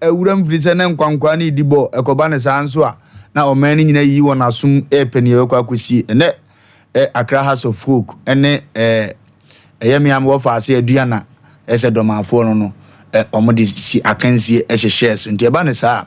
ewuram frise ne nkwankwa ne dibo ekoba ne sanso a na omani nyina yi won asum epeni ekwa akosi ene Accra House of Folk ene eyemiam wo fa ase aduana ese domafo no omode si akansie ehhehye so nti eba ne saa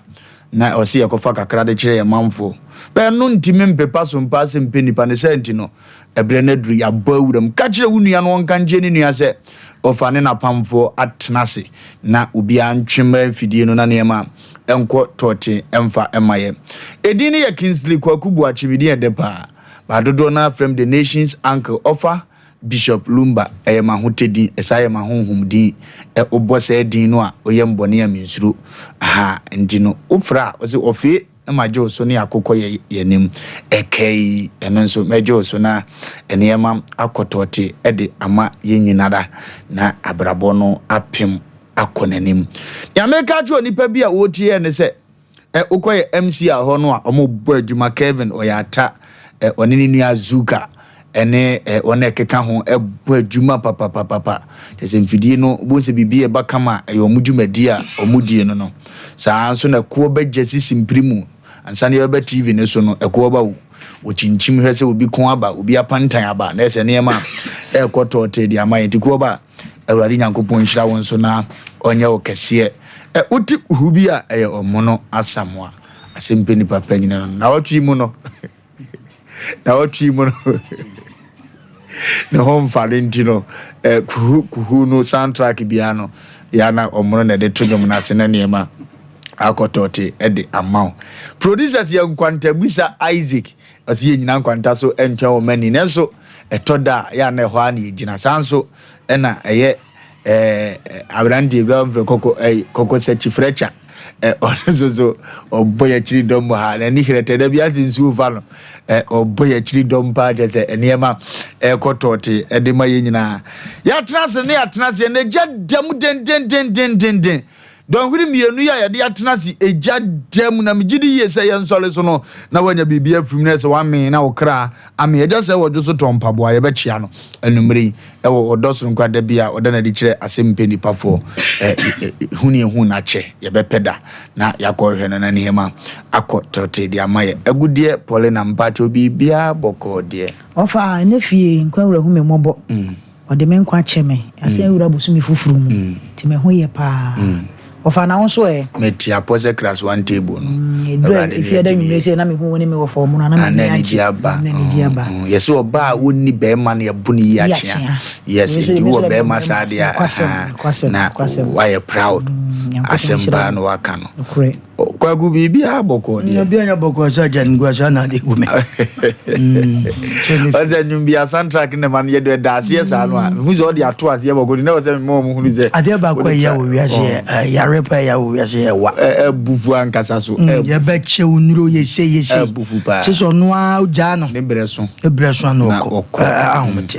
na osi yakofa kakra de kire yamamfo be no ntime mpepa so mpa Asem Mpe Nipa ne senti no ebre na duru ya bawuram ka kire wunua no wonka nje ne nua se ofane na pamfo atnase na obi antwema fidie no na nema enko tote emfa emaye edini ya Kingsley Kwakubu achibidi edepa badodo na from the nation's uncle offer Bishop Lumba mahotedi esaye mahonhumdi obose din no a oyembone ya minsuru aha ndino ofra ose ofe na majo so ne akokọ yenim ekei enonso majo so na enema akotote ede ama yenyinada na abrabo no apem akonanim ya meka jo nipa bia wotie ne se ukoye MC a ho no a omo adwuma Kevin oyata onini nua Zuka ene one keka ho ebo adwuma papa tese mfidie no bo se bibie bakama omudwumadi a omudie no saa nso na ko begye simprimu ansane yeba TV ne so no ko ba wo chinchim hwese obi kon aba obi apantan aba na ese ne ma ekotote di amaye ti ko ba awurade nyankopon nhira won so na onye wo kese uti hubi a omono asamwa Asem Mpe Nipa panyina na watwi mu no na watwi mu no na home Valentino kuhu no soundtrack biano yana omono na de todom na sene niema akotote ede amount producers ya nkwantabisa Isaac asiye nyina nkwanta so entwa o mani nenso etoda ya na ho ani gina sanso ena eye abrandi gramfre koko sechi frecha onezozo oboya chiri dom ha na ni hirete da bia sinsu fa no oboya chiri dom pa je se eniema ekotote ede ma ye nyina ya trase ne jadam den don huri mienu ya de atenasi ejadam na migidi yese ye nsole so no na wanya bibia afrim na se wame na wokra ame eja se wodo so tompaboa ye bechia no enumri ewo odoso nkwa da bia oda na di kire Asem Mpe Nipa fo huni hu na che ye bepeda na yakohwe na nihema akotote di amaye agudie pole na mpacho bibia boko die ofa ne fie nkwa wura hu me mobo ode me nkwa cheme ase wura bosumi fufuru mu ti me ho ye pa ofa na wonso meti apose class 1 table no if you dey me say na me hu woni me wo for mu na me anijiaba yes oba woni be ma na yabuni ya chia yes you wo be ma sadia na why proud asemba no wakano kwa gubibi aboko ni obi anya boko saja ngwa sana de gume oza nyumbi ya soundtrack ne man yedo dasie sa no a huzo odi ato asie boko ni na wose me mo hunu ze ade ba kwa ya wo wiase ya repa ya wo wiase wa bufu ankasa so ya be che unuro yese bufu pa che so no a uja no ne breso no ko ahumti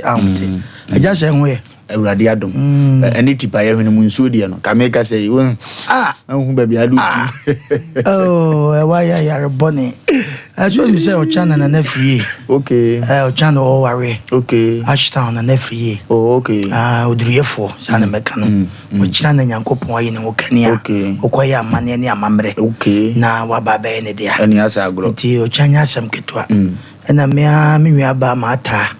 aja se nwe Awurade adom eni tipa ye hwene mu nsuo die no kameka say won hu ba bia luti wa ya rebone aso mi say o chana na free okay o chana o ware okay ashtown na free okay oduruyefo sana meka no o chana nyankopon ayi ne wo kania okoya amane ne amamre okay na wa baba ene dia eni asa agro ti o chanya asem ketwa ena me nwa ba mata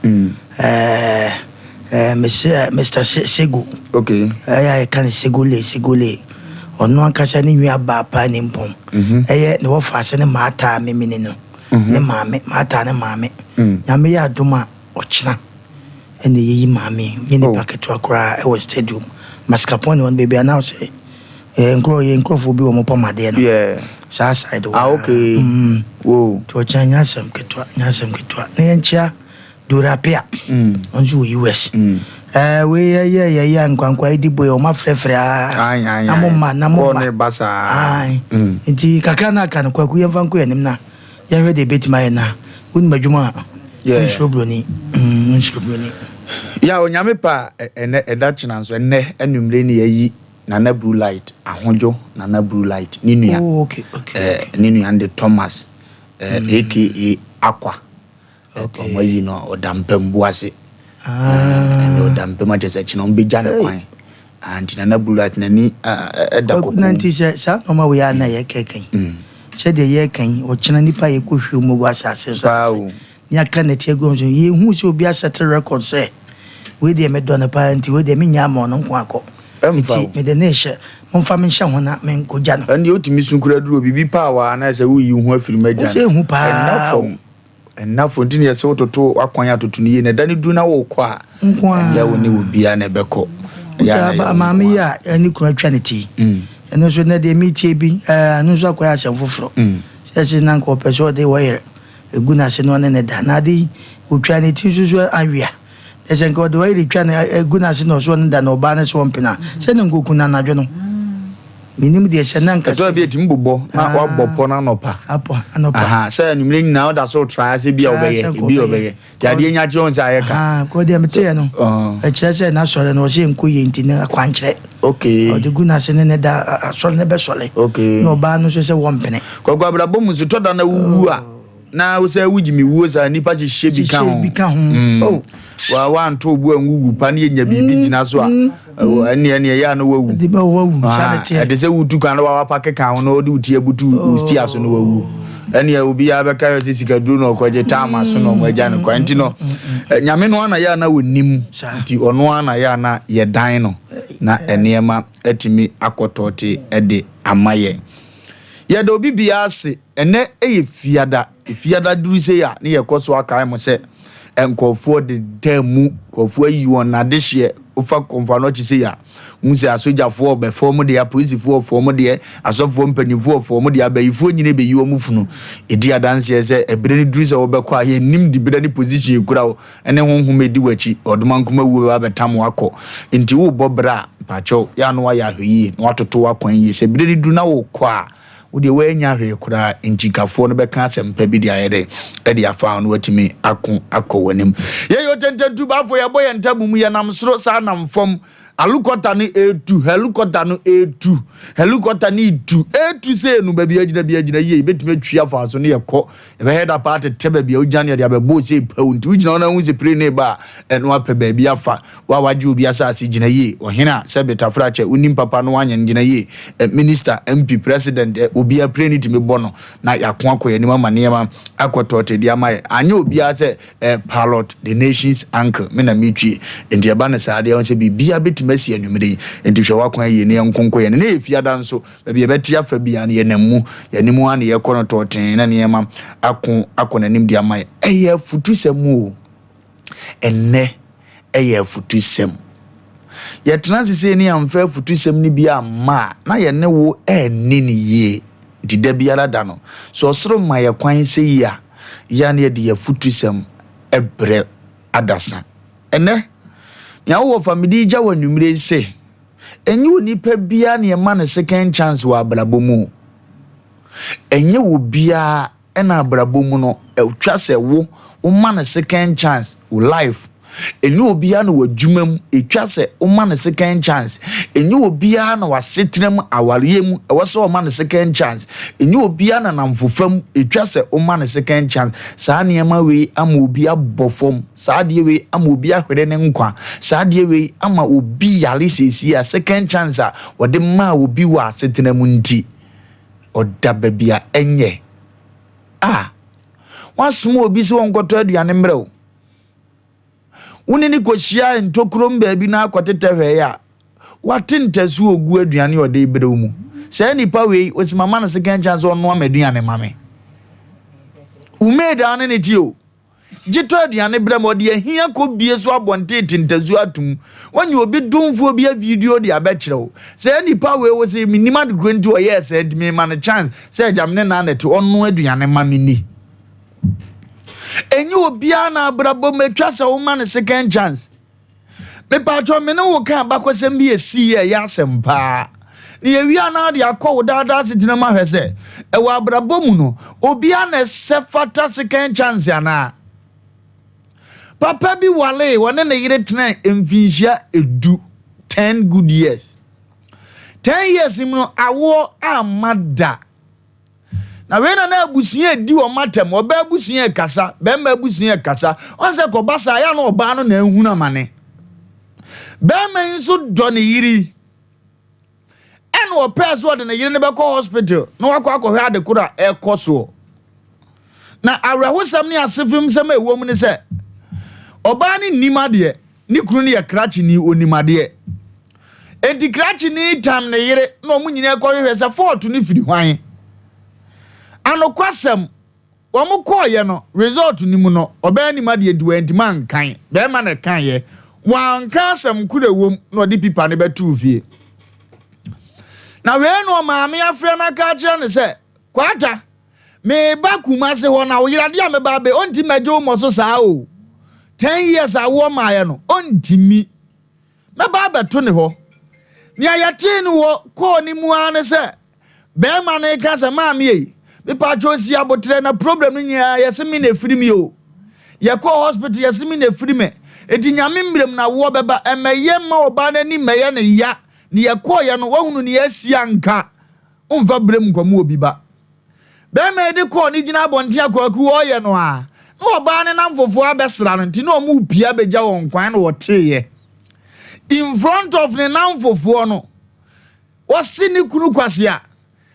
Mr. Segu. Okay. I can Segule. Or no kasa ni nwa ba pa ni mpom. Ne wo fa se ne mata me no. Ne mame, mata ne mame. Na me ya doma ochina. Ene yi mame, ni ne packet akra e stadium. Mascarpone one baby announce nkro fo bi wo mo pomade no. Yeah. Sa side. Okay. Wo. To chanya sam ketwa. Ne nchia Durapia onju US we ya nkwankwa idibo o ma frefre amoma na mo ne basa nti kakana kan kwaku yemfa nko yanim na ya hwe de betima na woni madwuma nshrobroni ya onyame pa ene edachina nso ene enumre ni yayi na blue light ahonjo na blue light ninua okay ninua and Thomas aka Aqua omo yi no odampem buase ene odampem atese chi no mbegya ne kwan anti na bulat na ni da ko nanti sa mama we ana ye keken se de ye kan o chena nipa ye ko hwe mu wa asase so ni aka na tie go so ye hu se obi asset record say we de me do na pa anti we de me nya ma no nko akọ me de ne hye mo fa me hye ho na me nko ja no ande otimi sunkura duro bibi pa wa na se wo yi hu afiri magya se hu pa na fontini ye se ototo akwan atoto ni ye na dani du na wo kọ a ya wo ni obi a na beko ya ba mama ya ani kuna twanity eno so na de metie bi anu so akwai asem foforo se na nko peso de wire eguna se no ne da na de utwanity so awia ese nko de wire twan eguna se no so ne da no ba ne so mpena se ne ngoku na nadwo no minim de se na nka to bi etim bobo na wa bopo na nopa anopa aha se anumre nyina da so try se bia obeye ya de nya je on se ayeka ko de mete no e chese na sore no se nko ye ntine akwankyere okay o de guna se ne da sore ne be sole okay no ba no se wompene ko gwa bra bomu so to da na wuwu a na wo se wujimi wuo sa nipa je hye bi ka ho wa nto obu anwuwu pa na nya bibi gina so a ene ya no wawu de ba wawu charity de se wutu kan wa pake kan no de uti abutu usti aso no wawu ene obi ya be ka se sika duro no kwaje tama so no mo agya no kwanti no nyame no ana ya na wonim nti ono ana ya na ye dan no na enema atimi akotote de amaye ye do bibia ase ene fiada duru se ya ne ye koso aka mo se enkofo de demu kofo yi won na de hye ofa konfa no chi se ya musi asojafo be form de apolisifoɔ form de asofo mpanimfoɔ form de abayifo nyine be yiwo mufunu edi adanse se ebre ni duru se wo be kwa ye nim di bida ni position ekura wo ene honhom edi wachi odoma nkoma wu ba betam wakɔ nti wo bobra pacho ya no ya hweyi no atoto wakwan yi se ebre ni duru na wo kwa wo de we nya hwe kura ntikafo no be ka Asem Mpe bi de ayede e de afa no watimi akɔ wanim ye yo tententu ba fo ye boye ntabu mu ye nam soro sa nam fom alukota ni etu helicopter no etu helicopter ni etu se no ba bi agina ye betime twia fa so ne yekɔ e be head apart tebe bi ojane de abebo se pound ugina na hu se pre ne ba eno apɛ ba bi afa wa waje obi asase gina ye ohena se betafra che unim papa no anya gina ye minister MP president obi a pre ni timi bono na yakon akoye ni mama niema akotote dia mai anya obi a se pilot the nation's anchor me na mitwi enti eba ne saade on se bibia mesi anumre enti hwe wakwan ye ne nkonko ye ne efiada nso bia ye beti afa bia ne namu ye nimu ane ye kono toten na ne ma akonanim dia mai eye futusemu enne eye futusem ye transise ne amfa futusem ni bia ma na ye ne wo enni ne ye dida biara da no so osoro ma ye kwan se ya ne de ye futusem ebre adasa enne ya wo family ja wanumre se enye onipa bia na ma na second chance wa abrabomu enye wo bia na abrabomu no etwa se wo ma na second chance wo life enye obia na wadwumam etwa se wo ma na second chance enye obia na wasetrem awareyem ewoso wo ma na second chance enye obia na namfofam etwa se wo ma na second chance saa niema we ama obi abofom saa de we ama obi ahwere ne nkwa saa de we ama obi yale sesi a second chance a wode ma obi wa asetrem nti odaba bia enye wasoma obi se wonkoto aduane mrew unini koshia ntokrom baabi na akotete hwe ya watintasu ogu aduane ode ibrew mu se nipa we osimama na second chance ono amaduane mame umeda ne tio jito aduane brem ode ahia ko bie so abonte tintasu atum wanyi obi domfo bi a video de abekrew se nipa we wo se minima de grant o yes said me man chance se jamne na net ono aduane mame ni enye obia na abrabo metwa se wo man second chance me patro me no wo kan bakosem bi esi ya Asem pa ni ewia na de akọ dada sitina ma hwese e wo abrabo mu no obia na sefata second chance ana papa bi wale wone na yire tena emfinhia edu 10 good years 10 years mu awo amada na we na abusuye di o matem oba abusuye kasa be ma abusuye kasa onse ko basa ya na oba no na ehunu amane bɛrima nso dɔ ne yiri ɛna ɔpɛ so ɔde ne yiri ne bɛkɔ hospital na wakɔ akɔhwɛ adekora ɛkɔ so na awrahosam ne asefim sɛm ɛwɔ mu ne sɛ ɔbaa ne nimade ne kunu ne yɛ krachi ni onimade enti krachi ni tam ne yere na ɔmo nyina ɛkɔhwehwɛ sɛ fɔɔto ne firi hwan anokwasɛm wɔn kɔɔyɛ no result ni mu no ɔbaa nimade nti wɔntima nkan bɛrima na kan yɛ wanka asɛm kura wom na ɔde pipa ne bɛtu fie na wee no maame afrɛ na ka kyerɛ ne sɛ kwata me ba kumase hɔ na oyirade a me ba be onti magye wo moso saa o 10 years awo maaye no ontimi me ba beto ne hɔ ni ayate ne wo ko ni mu ane sɛ be ma ne ka sɛ maame yi me pa chosi abotre na problem no nya yɛse me na firi mi o ye ko hospital yɛse me na firi me eti nyame mbrem na wo beba emeye ma oba na ni meye ne ya ni ye ko ye no wahunu ni asia nka umfa brem nkomo obi ba be me de ko ni gina abonte akwaku wo ye no a na oba ne namfofo abesra no nti na omu pia begya won kwan na woteye in front of ne namfofo no wosi ni kunu kwase a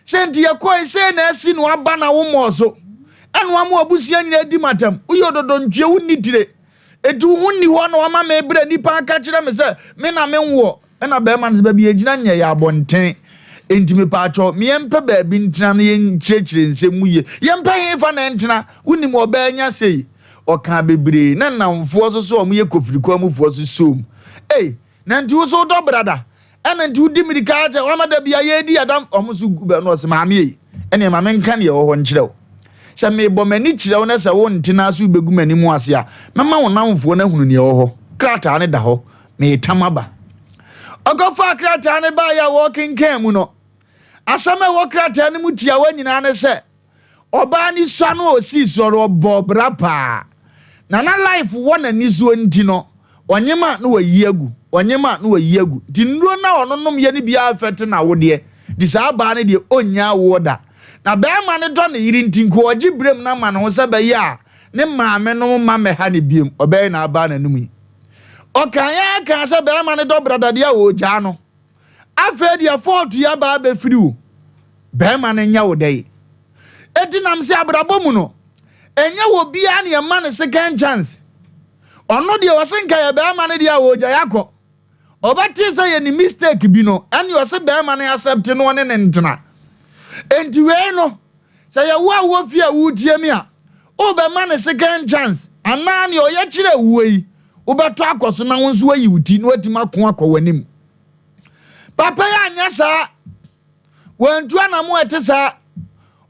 senti ye ko ise na asi no aba na wo moso eno amu abusia nyina di matam uyo dodo ntwe wonni tire edu hunni ho na wama me bra nipa aka kire me se me na me nwo ena be man se ba bi egina nya ya abonten enti me pa acho me yempe ba bi ntina na ye nkyekire nsemu ye yempe he fa na ntina wonni mo ba nya sei oka bebre na namfo so o mo ye kofiriko amufo so som na nti wo so do brada ena nti wudi mirika aje wama da bia ye di adam omo so gu ba no se maame yi ene maame nka ne ho nkyerɛw se me bo mani kyerɛw na se wo ntina so begu mani mu ase a mama wo namfo na hunu ne ho krata ne da ho me tamaba ogofa krata ne ba ya wo kenkan mu no asama wo krata ne mu tia wa nyina ne se oba ni sua no osi soro bobra pa na life wo na ni zo nti no onyema no wayi agu di nduro na ononom ye ne bia afete na wo de di sa ba ne de onya wo da na be ma ne do ne yiri nti nko oji brem na ma no se be ya ne maame no ma me ha ne biem obe na aba na numi okanya ka se be ma ne do brada de a wo ja no afa de afort ya ba be firi wo be ma ne nya wo dai etinam se abrabo mu no enya wo bia ne ma ne second chance ono de wasenka ya be ma ne de a wo ja yakọ obati say any mistake bi no and you say be ma ne accept no ne ntena enti we no say ya wo fia wo tie mi a o be ma ne second chance ana ne o ye kire wo yi wo beto akoso na wonso ayi wuti no atima ko akọwanim papa ya anya sa wantu ana mo ete sa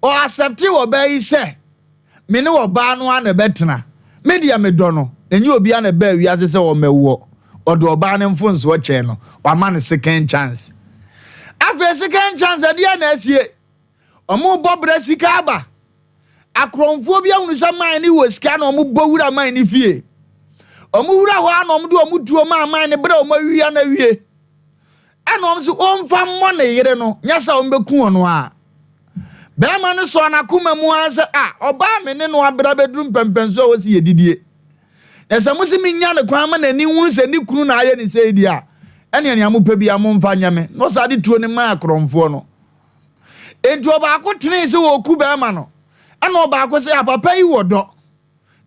o accept wo be yi se me ne wo ba no ana betena media me do no enyi obi ana ba wi ase se wo mewo odo oba ne mfonso o che no wa ma ne second chance afa second chance ade na asie omo bobra sika aba akronfo bia hunu sa man ni wo sika na omo bowura man ni fie omo wura ho ana omo de omo tuo man ne bra omo wia na wie ana omo so omfa mo ne yere no nyasa omo beku ono a be ma ne so na kuma mu anse oba me ne no abra bedrum pempenso wo si yedidie na se musimi nya ne kwan ma na ni hu se ni kunu na aye ni se di a ene ne amupa bia mo mfa nyame no sa de tuo ne ma akronfo no enti oba akotene se wo ku be ma no ana oba akose papa yi wodo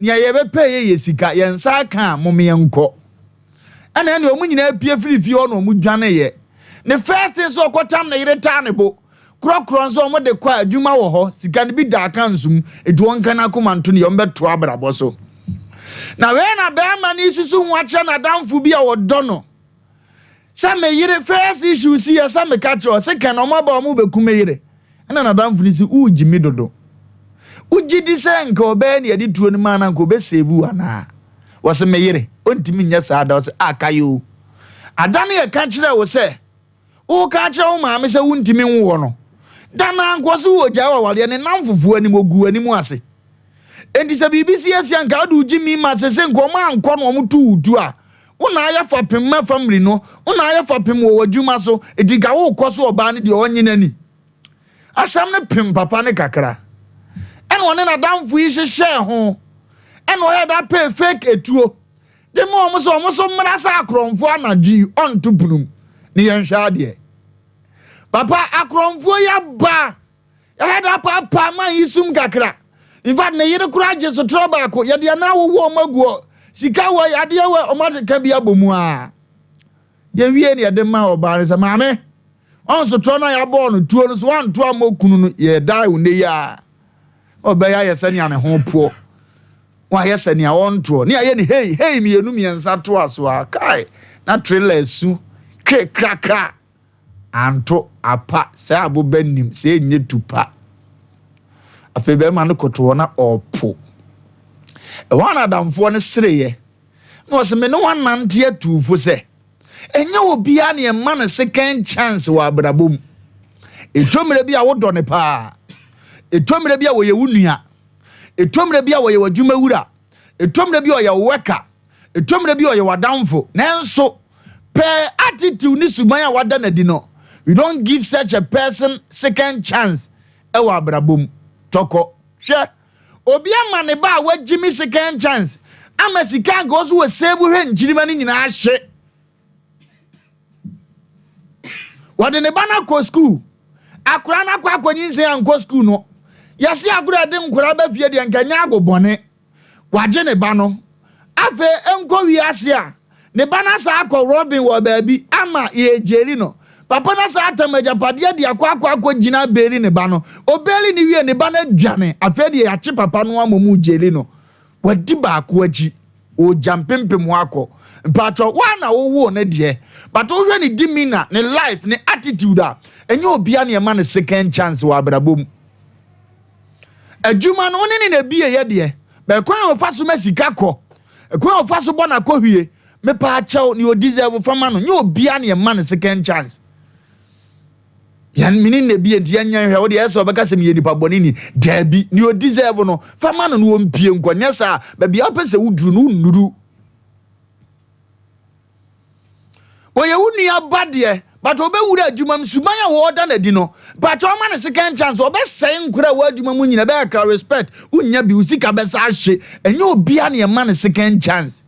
ne ye be pe ye sika ye nsa aka mo me enko ana ne omu nyina pie firifi ho no mu dwane ye ne first thing so okotam na yire ta ne bo krokron so mo de kwa adwuma wo ho sika ne bi da aka nsum edi won kana komanto ne yom beto abrabo so na we na be ma ni susu hu ache na damfu bi a wodo no sa me yire first issue si ya sa me catch o se kan o ma ba mo be ku me yire ana na damfu ni si uji mi dodo uji di se nka obe ne yedi tuo ni ma na nka obe save ana wo se me yire ontimi nya sa da wo se akayo adane ye ka kire wo se o ka kire wo ma me se wontimi nwo no dana nko so wo ja wa wale ne namfufu ani mogu ani mu ase enti se BBC asia nka adu uji mi ma se nko ma nko no mo tu udu a una aya fapem ma family no una aya fapem wo wadwuma so ediga wo koso oba ne de onye nani asam ne pem papa ne kakra ene one na damfu yi hye ho ene o ya da pay fake etuo Demo almost mrasa akromfo anadwi on to bunum. Ni yenhwa de. Papa akromfo ya ba. Ya hada papa man yisum kakra. In fact, ne yere kura je so trouble ko ye de na wo maguo. Sika wo ya de we o ma ka bia bomu a. Ye wie ne de ma oba ne se maame. On so tro na ya bo no tuo no so wan to amokunu no ye dai wo ne ya. Obeya ye se ne ane ho po. Wa ye se ne won to. Ne ye ne hey mienu miensa to aso a kai. Na trailer su kraka anto apa se abobanim se nye tupa. Afebe ma no koto na opo. E wan adamfo ne sereye. No se me no wan nante atufo se. Enye obi a ne ma no second chance wa abrabom. Etomre bi a wodo ne pa. Etomre bi a wo ye wunua. Etomre bi a wo ye wadwuma wura. Etomre bi o ye weka. Etomre bi o ye wadamfo. Nenso per attitude ni suban a wada na di no. We don't give such a person second chance. E wa abrabom. Toko. She. Obi ama ne ba wa jimi second chance. Ama sika go so we save he njirima ni nyina ahye. Wade ne ba na ko school. Akura na kwa akonyinse anko school no. Yasi akura de nkura ba fie de nkanya agobone. Waje ne ba no. Afe enko wi ase a. Ne ba na sa akọ Robin wo baabi ama ye jeri no. Papa na sa atamaja pade de akwa gina beri ne ba no. Obeli ni wie ne ba na dwane. Afe de ya chi papa no amomu jeri no. Wadi ba akọ aji. O jampempem wako. Mpacho wana wo ne de. But o hwe ni demeanor, ne life, ne attitude a. Enye obi a ne ma ne second chance wa abrabom. Adwuma no ne ne bie ye de. Be kwan ofaso masika kọ. Kwan ofaso bona kọ hwie. Me pa achew ni o deserve fama no. Nye obi a ne ma ne second chance. Yan mini ne bie nti anya hwe wo de eso beka sem ye nipa boni ni dabi ni o deserve no fama no wo mpie nkonya sa ba bia pese wuduru no nuru. Oye wunua bade but obe wura adwuma msuman ya wo da na di no but o ma ne second chance obe sei nkura wo adwuma mu nyina be ka respect unya bi usika be sa hye enye obi a ne ma ne second chance.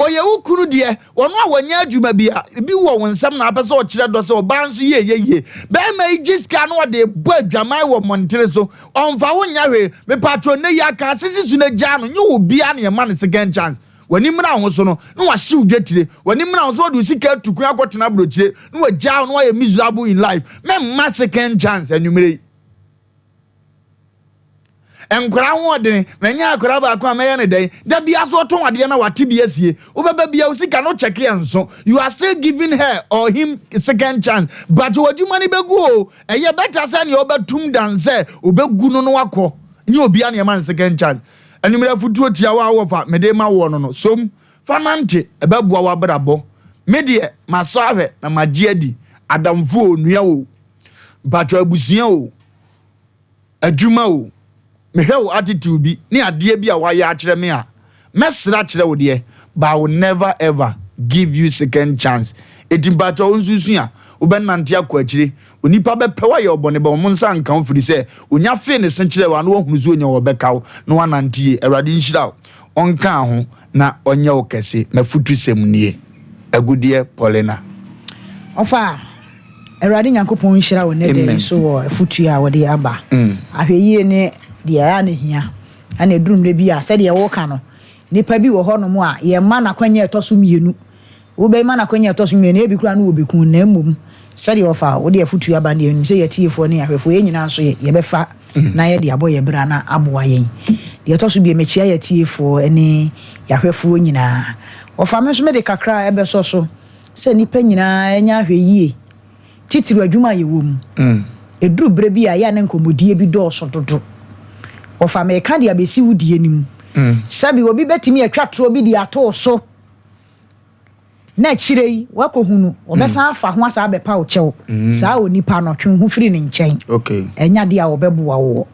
Oye ukunu de ono a wanya adwuma bia bi wo wonsam na apese o kire do se oba nso ye be ma ijiska no de bo adwamai wo montere so onfa wonya hwe me patron ne ya ka sisi su na gya no nye obi a ne ma ne second chance. Wani mra ho so no wa hye udwetire wani mra ho so do sika tukun akotena brochire no wa gya no wa miserable in life me ma second chance anumere enkura ho de menya akura ba kwa meya ne den da bia so to wade na wate bia sie obeba bia usika no check enso you are still giving her or him second chance but waduma ni begu o eye better say ne obetum dan say obegu no wakọ ni obi a ne man second chance anumere futuo tia wa wofa mede ma wo no som fanante ebebua wa brabo medie maso ahwe na magye adi adamfo onua o but abusua o adwuma o mehwe attitude bi ni ade bi a wa ya akire me a mesra akire wo de but I will never ever give you second chance edimbato onsusu a obenante akọ akire onipa be pewa ye obone ba mo nsa nka ofiri se onya fe ne senkire wa no ohunu zo onya wo bekaw no wanantie awrade nhira onka ho na onye okese na futu semnie agudie Paulina ofa awrade nyankopon nhira wo ne de so wo futu a wo de aba ahweye ne de ya ne hia ana durumre bi a se de wo ka no nipa bi wo ho no mo a ye ma na kwanya etoso mienu wo be ma na kwanya etoso mienu e bi kura no wo bekun na mmom sadi ofa wo de futu aba ne nim se yetiefo ne ahwefo ye nyina so ye befa na ye de abo ye bra na aboa yen de etoso bi mechia yetiefo ene yahwefo nyina ofa me so me de kakra ebe so se nipa nyina enya ahwe yie titiru adwuma ye wom eduru bre bi a ya ne nkomodie bi do so dodo ofa me ka de abesi wudie nim sabi obi betimi atwatro bi de ato so na chirei wakohunu obesa afa ho asa abepa wo chew saa onipa no twen ho firi ne nchen okay enya de a obeboa wo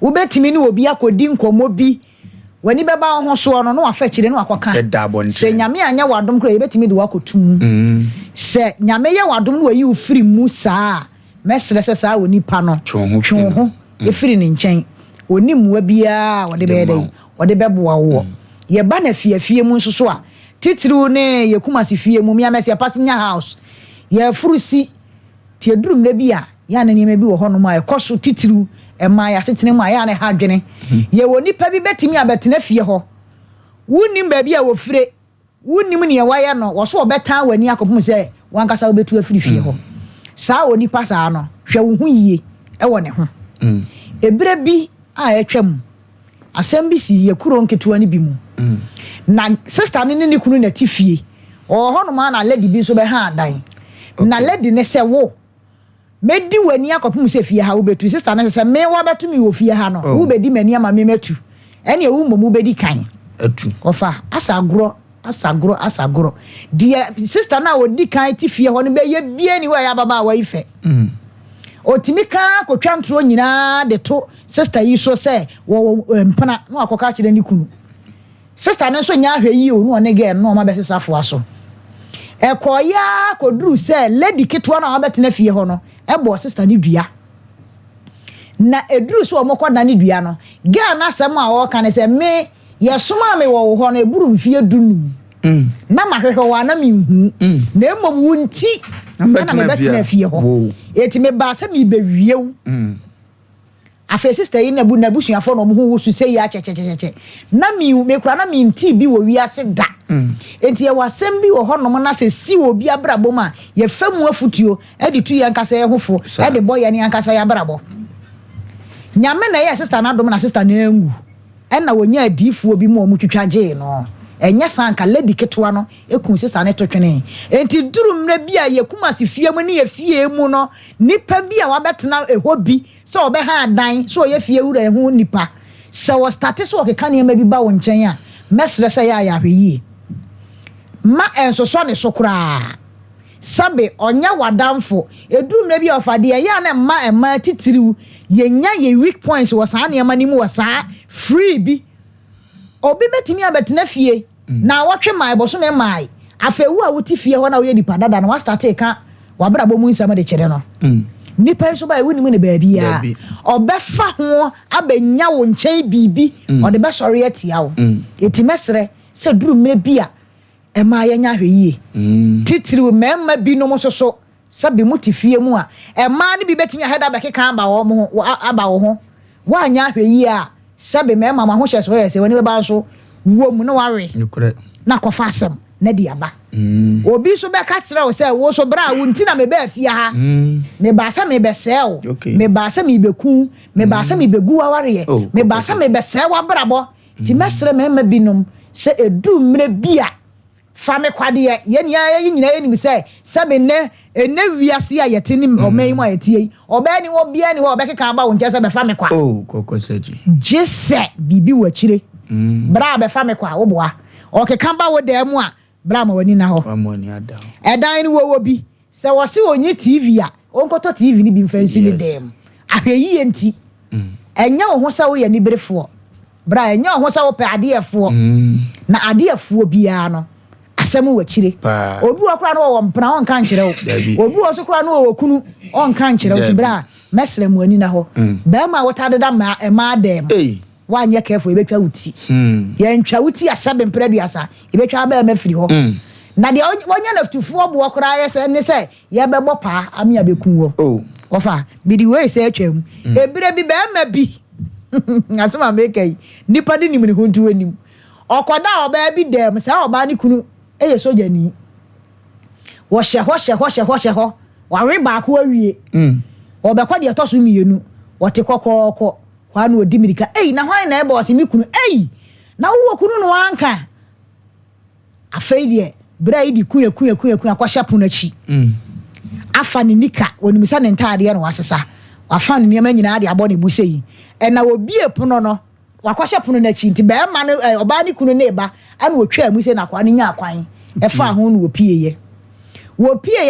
wo betimi ni obi akodi nkomo bi wani beba ho so no wafa chire no akoka se nyame anya wadom kra ye betimi de wakotum se nyame ye wadom no wayi ufiri mu saa mesre se saa onipa no twen ho e firi ne nchen oni muwa bia wode bede wode beboa wo ye ba na fie mu nso so a titiriw ne ye kuma si fie mu mia mesi passing house ye furusi tie durum na bi a ya na niam bi wo ho no ma ye koso titiriw e ma ya tetene mu a ya na ha dwene ye woni pa bi betimi abetena fie ho wunim ba bi a wo fire wunim ne ye waya no wo so obetan wani akopum se wankasa obetu afiri fie ho saa woni pa saa no hwe wo hu yie e wo ne ho ebere bi a etwam asem bi si ye kuro nketua ne bi mu na sister ne kunu na tifie o ho no ma na lady bi so be ha adan na lady ne se wo medi wani akopum se fie ha wo betu sister ne se me wo betu mi wo fie ha no wo bedi mani ama me metu ene e wo momu bedi kan atu ofa asagro dia sister na wodi kan tifie ho ne be ye bie ni wa ya baba wa ife otimika ko twantro nyina de to sister yi so se wo mpana no akoka kire ni kunu sister ne so nya ahwe yi o no ne ge no ma be sesafo aso ekoya ko duru se lady ketwa na abetena fie ho no ebo sister ni dua na eduru so omokoda ni dua no ge na asem a wo kan se me ye soma me wo ho no eburu mfie dunu na mahwehwe wa na me hu na emom wunti na me betena fie ho eti me ba se me bewiew afa sister yi na busuafo no mo hu su se ya chechecheche na me kura na me nti bi wo wiase da enti ye wasem bi wo ho no na se si wo bi abrabo ma ye famu afutuo e de tu ye nkasa ye hofo e de boy ye ne nkasa ya abrabo nyame na ye sister na dom na sister na engu e na wonya adifuo bi mo mu twitwaje no enya sanka lady ketwa no ekun sister ne totwene enti durum na bia ye kuma si fie mu ne ye fie mu no nipa bia wa betena ehobi se obe ha adan so ye fie wura hu nipa se wo start so ke kan ye ma bi ba wo nchen a mesre se ya ya hweyi ma enso so ne so kura sabe onya wadamfo edurum na bia ofade ye na ma titiriw ye nya ye weak points wo sa ne ma ni mu wo sa free bi obi betimi abetena fie na wotwe mai boso me mai afewu a wuti fie ho na wo ye nipa dada na wa start ka wa brabo mu nsama de kire no nipa so ba ewu ni mu ne ba bia obefa ho abenya wo nchen bibi o de be sori atia wo etimesre se duru mre bia e ma ye nya hweyie titiri memma bi no mo soso sabe muti fie mu a e ma ne bi betimi aheda be keka aba wo mo aba wo ho wa nya hweyie a sabe memma ma ho hye so ye se woni be ba so wo mu no ware na kofa asem na di aba obi so be ka kire wo se wo so bra wo nti na me ba fie ha me ba sa me be sew me ba sa me be ku me ba sa me be gu aware me ba sa me be sew abrabo ti mesre memma binom se edu mre bia fa me kwade ye nia ye nyina ye nim se sabe ne wiase a yete nim o mai mu a yete yi oba ni wo bia ni wo obekeka ba wo ntia se be fa me kwa kokosaji jese bibi wachire bra be fa me kwa wo boa o keka ba wo da mu a bra ma wani na ho amoni ada edan ni wo bi se wo se onyi tv a onkoto tv ni bi mfansi ni dem ahweyi enti enya wo ho sa wo ye ni berefo bra enya wo ho sa wo pe adefo na adefo bia no asemu wachire obi wakura no wo mpna on kan kire wo obi wo so kura no wo kunu on kan kire wo tibra mesre mu ani na ho ba ma wotade da ma dem wanye kefo ebetwa wuti ye ntwa wuti asabe mpreduasa ebetwa ba ma firi ho na de wonya naftufo bo wakura ye se ne se ye bebo pa amia bekun wo ofa bidi we se atwam ebire bi ba ma bi asema mekai nipa de nim ne hontu anim okoda oba bi dem se oba ne kunu eye soja ni wo hye ho wa we ba ko awie obekwa de toso mienu wote kokoko kwa na odi mirika na hwan na ebe osi mi kunu na wo kunu no anka afeidie bra idi kuya kwasha punachi afa ne nika onimisa ne ntaade no wasesa afa ne niam nyina ade abo ne busei na obi epono no wakwasha puno na chi nti be ma ne oba ne kunu ne ba ana otwa mu se na kwa ne nya akwan efa ho no wopieye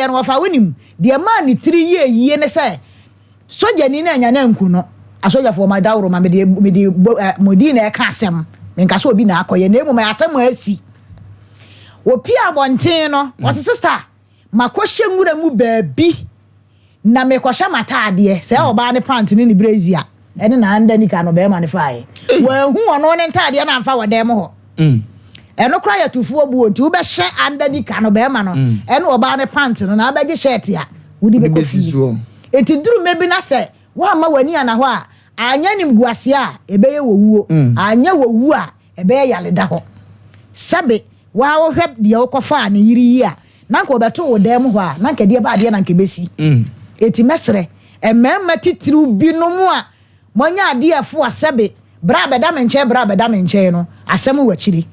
no wafa wonim de ma ne 3 year yie ne se soja ni na anya na nku no asoja fo ma dawro ma me de modi na e ka asem menka so obi na akoye na emu ma asem asi opia abonten no wose sister makwahye ngura mu baabi na mekwahye mataade se oba ne pant ni brazia ene na anda ni ka no be ma ne faaye wa hu ono ne ntaade na amfa wadem ho eno kra ya tufuo bu nti wo be hye anda di ka no be ma no eno oba ne pant no na abeje shirt ya wudi be kofi enti duru mebi na se wa ma wani ana ho a anya nim guase a ebeye wowuo anya wowu a ebeye yaleda ho sabe wa wo hweb de wo kofa ne yiri yi a na nko beto wo dem ho a na nke de ba de na nke besi eti mesre emema titiri binom a monya ade afo asabe bra beda me nche no asem wachiri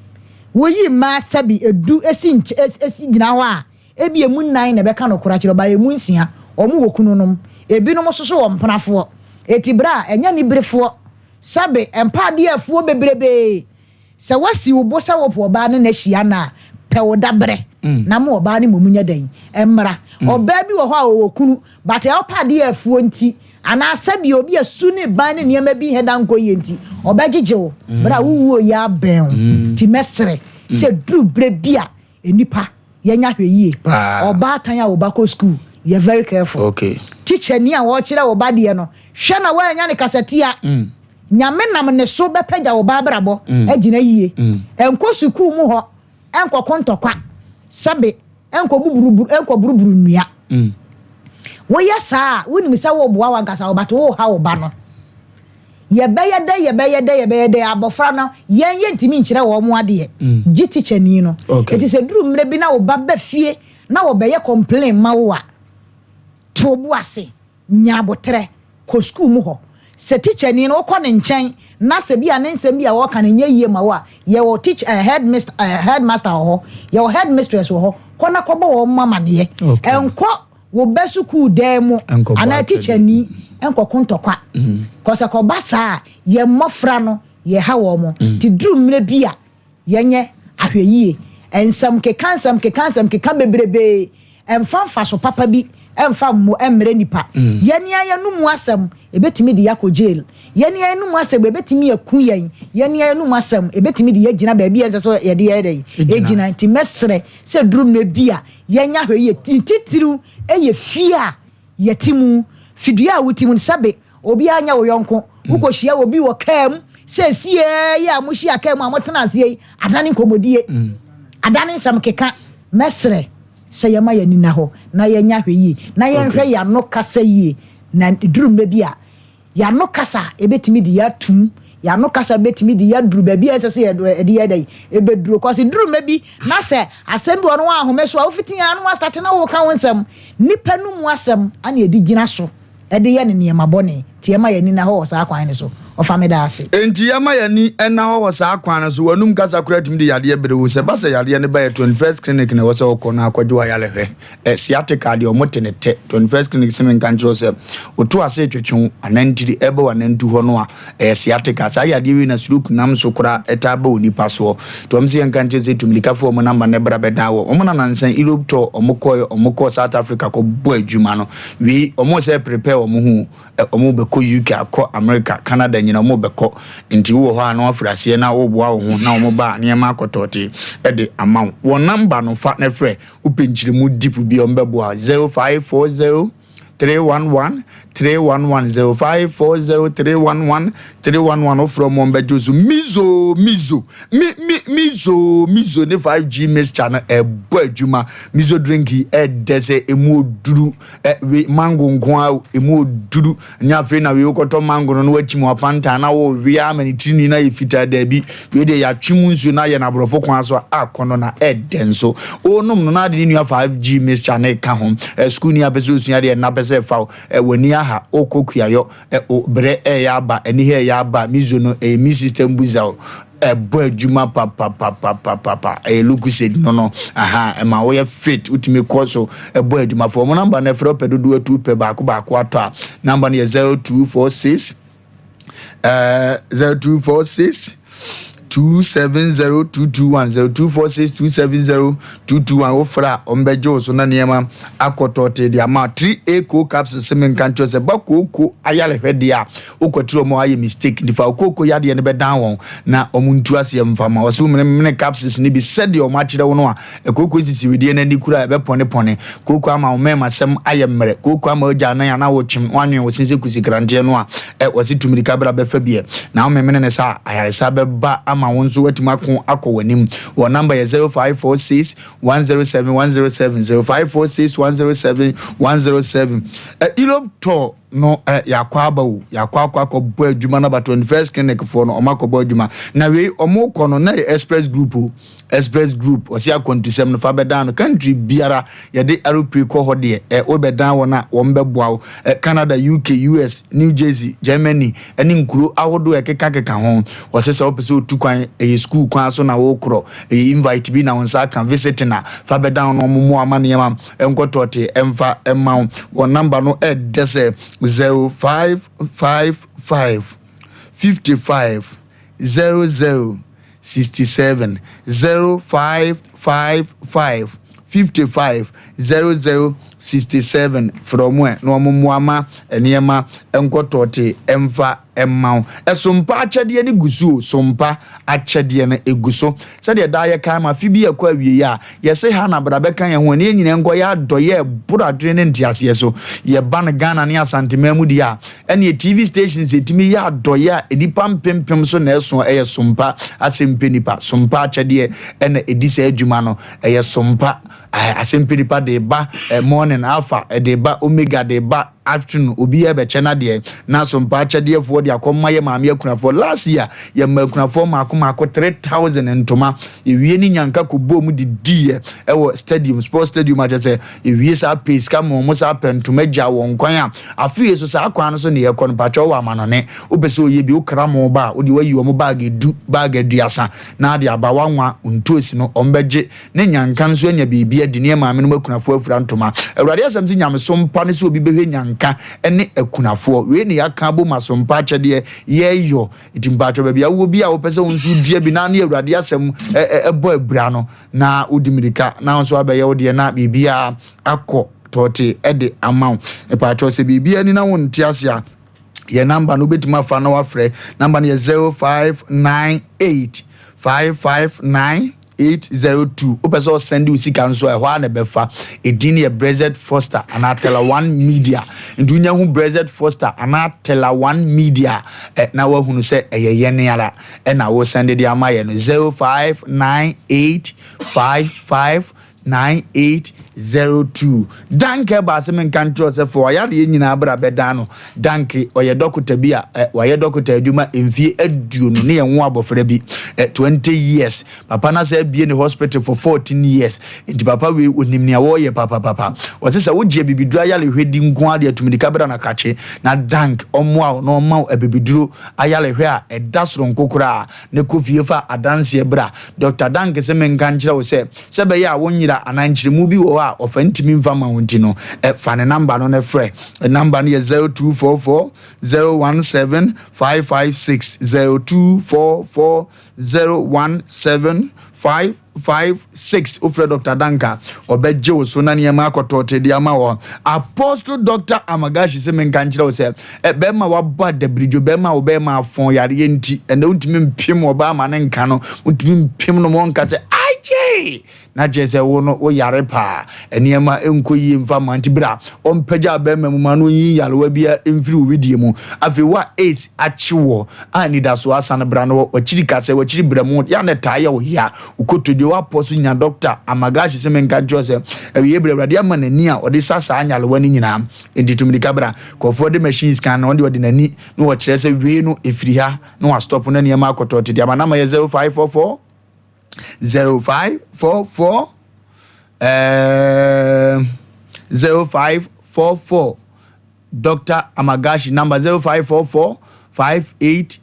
woyi ma sabi edu esi gina ho a ebi emu nan na beka no kora kire ba emu nsia omu wokununom ebinom soso wo mpanafo eti bra enya ni brefo sabe empa ade afo bebrebe se wasi wo sa wo po ba na hia na pe wo dabre na mo ba ni momunya dan emra oba bi wo ho a wokunu but e opa ade afo nti ana sabi obi asu ne ban ne niam bi hedan ko yenti obagyegewo bra wuwo ya ben ti mesre se dru bre bia enipa yenya hweyie oba tan ya obako school you very careful okay teacher ni a wo kire oba de no hwe na wa nya ne kasetia nyame nam ne so bepaga oba brabo agina yie enko school mu ho enko kontokwa sabe enko buruburu nua wo yesa woni misa wo boa wankasa obato wo ha oba no yebeyede abofra no yen ntimi nkire wo mo ade giti chani no eti se duru mre bi na wo ba ba fie na wo beye complain ma wo a to bu ase nya botre ko school mu ho se teacher ni no ko ne nchen na se bia ne nsem bia wo ka ne nya yie ma wo a ye wo teach headmaster ho ye wo headmistress ho ko na ko bo wo mama ne enko wo besuku demu ana teacher ni enko kontokwa ko se ko basa ye mofra no ye ha wo mo ti duru mre bia ye nye ahweyie ensam keka bebrebe emfa so papa bi emfa mo emre nipa yeni ayenumu asem ebetimi de yakọ jail yeni ayenumu asem ebetimi yakun yen yeni ayenumu asem ebetimi de yagina ba bia so ye de ye egina nti mesre se drum na bia yenya hweye tititiru eye fia yetimu fidua wutimu sabe obi anya wo yonko ukohia obi wo kam se sie ya muhia kam amotena ase adane komodie adane sam keka mesre se yema yani na ho na yenya hweyi na yenhwe ya no kasa yi na drum be bia ya no kasa ebetimi di ya tum ya no kasa betimi di ya duru ba bia ese de ya dai ebeduru ko se drum bi na se asem bi ono ahomeso a ofiti ya no start na wo ka wonsam nipa nu mu asem ana edi gina so ede ya ne niema bone ti yema yani na ho sa akwan ne so ofameda ase enti yema yani ena ho sa akwan so wanum kasa kura tim de yade bere wo se ba se yade ne ba 21st clinic ne wo se okona akwaje wa yale hwe sciatica de omotenete 21st clinic semen kanjo se oto ase twetwen anantiri ebe wanantu ho no a sciatica sa yade wi na suluku nam so kura eta ba onipa so to am se yankanche se tumlika fo mo namba ne bra beda wo omo na nansan Europe to omoko South Africa ko bo adwuma no wi omo se prepare omo hu omo be ko UK akọ America Canada nyina mo beko nti wo ho ana afrase na wo boa wo ho na wo ba ne ma akotote e de amount wo number no fa na frɛ upenchire mu deep bi o mbeboa 0540 311 311 from Mombejosu mizo ne 5G miss channel ebo adwuma mizo drink e dese emu oduru we mango nko emu oduru nya fe na we okoto mango no wachimu apanta na wo we amani tini na yefita da bi we de ya twimu nsu na ye na brofo kwan so akono na edenso onum no na de ni 5G miss channel ka ho school ni abeso suya de na bese fa wani aha okokuayo bre ya ba eni he ya ba mizo no mi system buzao bo adwuma papa look said no aha ma wo ye fit utime course bo adwuma for mo number na fro pedodo atu pe ba ko ato number na 0246 27022102462702221 ofra ombejo so na niema akotote dia ma 3 eco capsules semen kancho se bakoko ayale hwede a okotiro mo aye mistake ndifa okoko yade ne be dan won na omuntu ase mfama oso mene capsules ni bi sede o ma kire wono a ekoko sisi wedie na ni kura be pone koko ama o mema sem aye mmere koko ama oja na ya na wo twim wanwe wo sinse kusi grande no a wo situmiri kabra be fa bie na o mene ne sa ayale sa be ba ama ama wo nso watuma akọ wanim wo number is 0546 107 107 0546 107 107 Europe tour no yakwa bawo yakwa bo adwuma na 21st clinic for no omakobo adwuma na we omoko no na express group osi akontusem no fa bedan no country biara ye de aeroplane ko hode obedan wona wo mbeboa Canada UK US New Jersey Germany ani nkuro ahodo ekeka ho wose se opese otukwan school kwan so na wo kro invite bi na wonsa kan visit na fa bedan no momo amane yam enkotote emfa emma wo number no dese 0555 55 00 67 0555 55 00 67 from where no muama eniema enkotote emfa emma Sompa achede ne gusu Sompa achede ne eguso se de da ye kan ma fi bi yakwa wie ya ye se ha na brabe kan ye ho ne nyine enko ya doye buradre ne ntiase so ye ban Ghana ne asantemamu dia ene TV stations etimi ya doye enipa mpempem so na eso Sompa Asem Mpe Nipa Sompa achede ene edise adwuma no Sompa Asem Mpe Nipa de ba morning alpha de ba omega de ba afternoon obi ebe chena de na Sompa achede for de akoma ye maame akuna for last year ye makuna for mako 3000 ntoma ewie ni nyanka ko bom di die ewo stadium sports stadium aje se ewie sa pace ka mo sa pentoma gya won kwan a afie so sa akwan no so ne ye kon pacho wa manone obese oye bi ukra mo ba odi wayi wo mo bag aduasa na de aba wanwa ntosi no ombeje ne nyanka no so anya bibi adi ne maame no makuna for afura ntoma awurade asem ti nyame Sompa ne so obi behwe nyanka ene akunafo we ne yaka bo ma Sompa achede ye yo itimbacho ba bia wo bia wo pese wonsu dua bi na ne awurade asem ebo abura no na odimirika na so abaye wo de na bibia akọ tote ede amount pacho se bibia ni na won tiasia ye number no betima fa na wafre number ne 0598 559 802 opeso send you sika nso ehwa na befa edin ye Blessed Foster ana tela one media ndunya hu Blessed Foster ana tela one media na wa hunu se eyeye ne ara na wo send the amaye no 0598559802 danke ba se men control se for ya de nyina abra bedano danke oye doctor bi a oye doctor aduma emfie aduonu ne ye ho abofra bi 20 years papa na say be in the hospital for 14 years enti papa we onim ne wo ye papa wose se wo je bibidura ayale hwedi nko ade atumidika bra na kache na dank omo no ma abibiduro ayale hwe a edasoro nkokora ne kofie fa adanse bra Dr. Dank se men kan kire wo se be ya wonyira anankiremu bi wo a ofantimi mfa ma wonti no fa ne number no ne frɛ number no ye 0244 017 556 0244 017 556 ofre Dr. Danka obeje wo so na niam akotote dia ma wo Apostle Dr. Amagashi se men kan kire wo se be ma wa ba da brijo be ma wo be ma afon yare enti ene untimi mpiem wo ba ma ne nka no untimi mpiem no mo nka se aje na jese wo no wo yare pa eniema enkoyi mfa mantibra ompaja be ma mu ma no yin yalewa bia emfiri widie mu afi wa ace achiwo ani da so asane bra no wachiri kase wachiri bra mu ya ne taye wo ya ukotodio wa posu nya Dr. Amagashi se men kan jose ewie bra de ama nani a odi sasa anyalewa ni nyina entitumidika bra ko for the machines kan no odi nani no wo kire se we no efiri ha no wa stop na niam akotote dia ma na ma 0544 0544 0544 Dr. Amagashi number 0544 580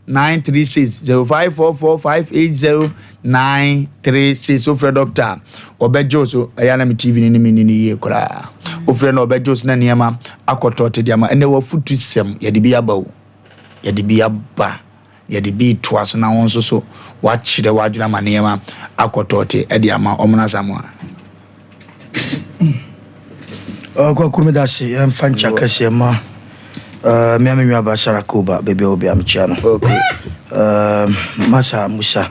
936 0544 580 936 ofre Dr. Obejo so ayana mi TV ni ye kura ofre no obejo so na niam akotote dia ma ene wa futu sem ye de bia ba ye de bi to aso na won so wa chire wa dwuna manema akotote e de ama omna samwa kwa kumida se emfancha kase ma me amenwa ba Sharakuba bebe obi amchiano okay masa Musa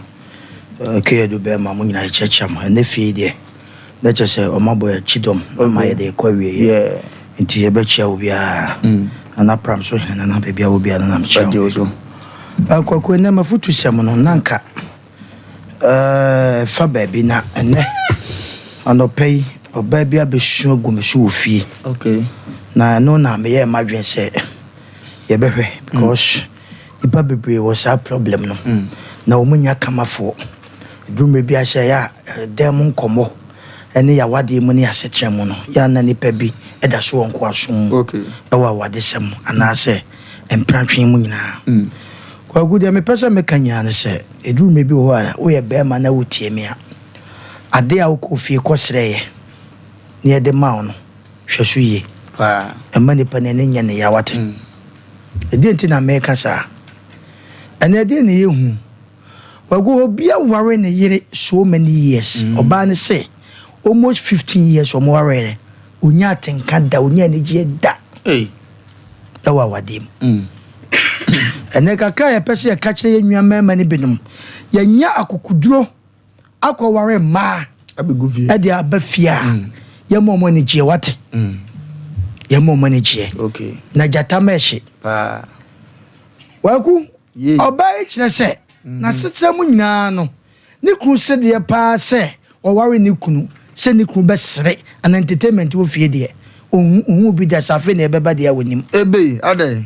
ke do be ma munyina checha ma na fie de na chese o mabo ya chidom o ma ye de kwa wie nti ye be chia obi a ana pram so na bebe obi a na mchiano Akwa na mafutu hyam no nanka fa baabi na ene anopei oba bia besu agumsu ofie. Okay. Na no na me ye madwen se ye behwe because ipa bebre was a problem no. Na omunya kamafo drume bi ahye ya dem nkomo ene ya wade mu ne asekyerɛ mu no ya na nipa bi eda so wonko asom. Okay. Ewa wade sem anase empratwen mu nyina. Kwa gudia me pesa me kanya ne se drume bi wo a wo ye be ma na wotie me a ade a wo ko fie ko sreye ne de ma no hweso ye pa emma nipa ne nya ne ya wate edi enti na me kasa ene edi ne ye hu wago obia ware ne yere so many years oba ne say almost 15 years o mo ware onya atenka da onya ne je da ewa wadim ene kaka ya pese ya kakyere ye nwa mama ne binum ya nya akokuduro akoware ma abeguvi ade abafia ya momo ne je wate ya momo ne je okay na jata meshi pa waku oba e kire se na setra mu nyina no ne kru se de pa se o ware ne kunu se ne kru be sere an entertainment wo fie de ohun bi da safe na ebeba de awonim ebe ade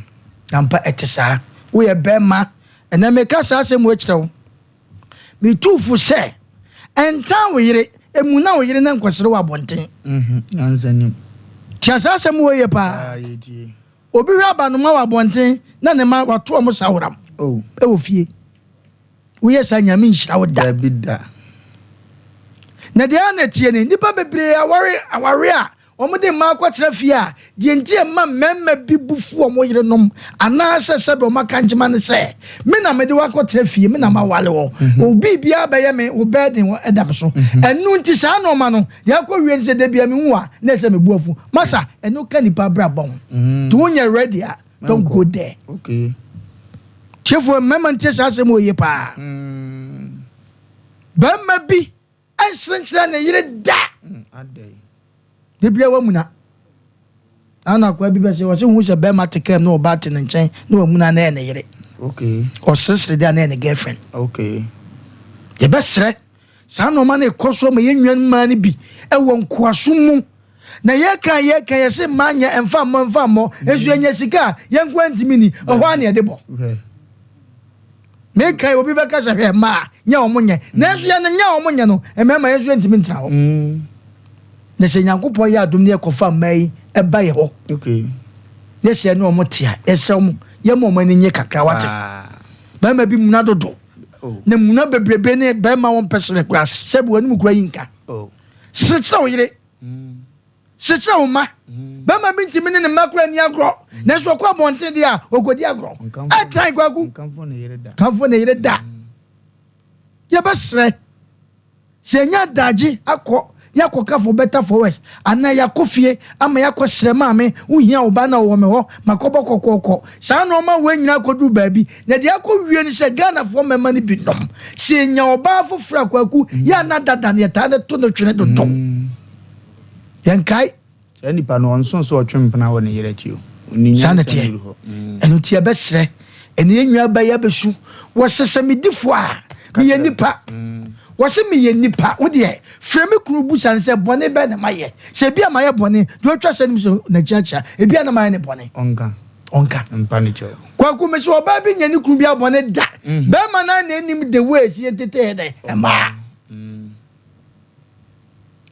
ampa etesa wo ye bema ena me ka sa asem wo kire wo me tufu se entan wo yire emuna wo yire na nkosere wa bonten anzanim tia sa asem wo ye pa yeti obi hwa ba no ma wa bonten na ne ma wato o mo saworam e wo fie wo ye sa nyame nhira wo da bida na de ana tie ne nipa bebre aware a omo de ma kwatra fie a de ntie ma memma bi bufu omo yire nom ana sese do makanjima ne se me na me de wakwatra fie me na ma wale wo obi bia ba ye me wo bedin wo edam so enu nti sa no ma no de akɔwie se de bia me hu a na se me buafu masa enu ka nipa bra bon to wonya ready a don't go there okay chefo memma ntie sa se mo ye pa bamma bi ansrenchira na yire da ade de bia wa muna ana kwa bi be se wo se hu se be matekem no ba te nchen no muna na ene yire okay o sesre dia na ene girlfriend okay ye be sre sa no ma na ekoso ma ye nwan ma ne bi e wo nkoaso mu na ye kan se manya emfa mo esu enya sika ye nkwantimi ni oho ane ye de bo okay me kai obi be ka se hwe ma nya omonye na esu ye na nya omonye no e me ma esu ntimi ntra ho na se nyankopɔ ya adom ne ekofa mai e ba ye ho okay ne se no omotia esem ye mo mani nye kakra wate ba ma bi muna dodo na muna bebrebe ne ba ma won pesere class se bi wani kura yinka secha wo yire secha wo ma ba ma bi ntimi ne makura ni agro na so kwa bonte dia ogodi agro atai kwaku kanfo ne yire da ye besre se nya daji akọ yakọ kafo better for us ana yakofie ama yakọ maame uhia oba na wo me ho makobo kokoko sa na oma we nyina kodu baabi na de akọ wie ni se Ghana fo mema ni binom se nya oba afofra kwaku ya na dada ne ta ne to no twene do dom yankai eni pa no onso so otwempena wo ne yere chi o oni nya sanete enu tie besre eni enwa ba ya besu wo sesamidifo a me nipa wase me ye nipa wo de frame kunu bu sanse bone be na maye se bia maye bone do twa se nim so na chiacha e bia na maye ne bone onka mpani cho kwa ku me so oba bi nya ni kunu bia bone da be ma na na nim the way si entete de ma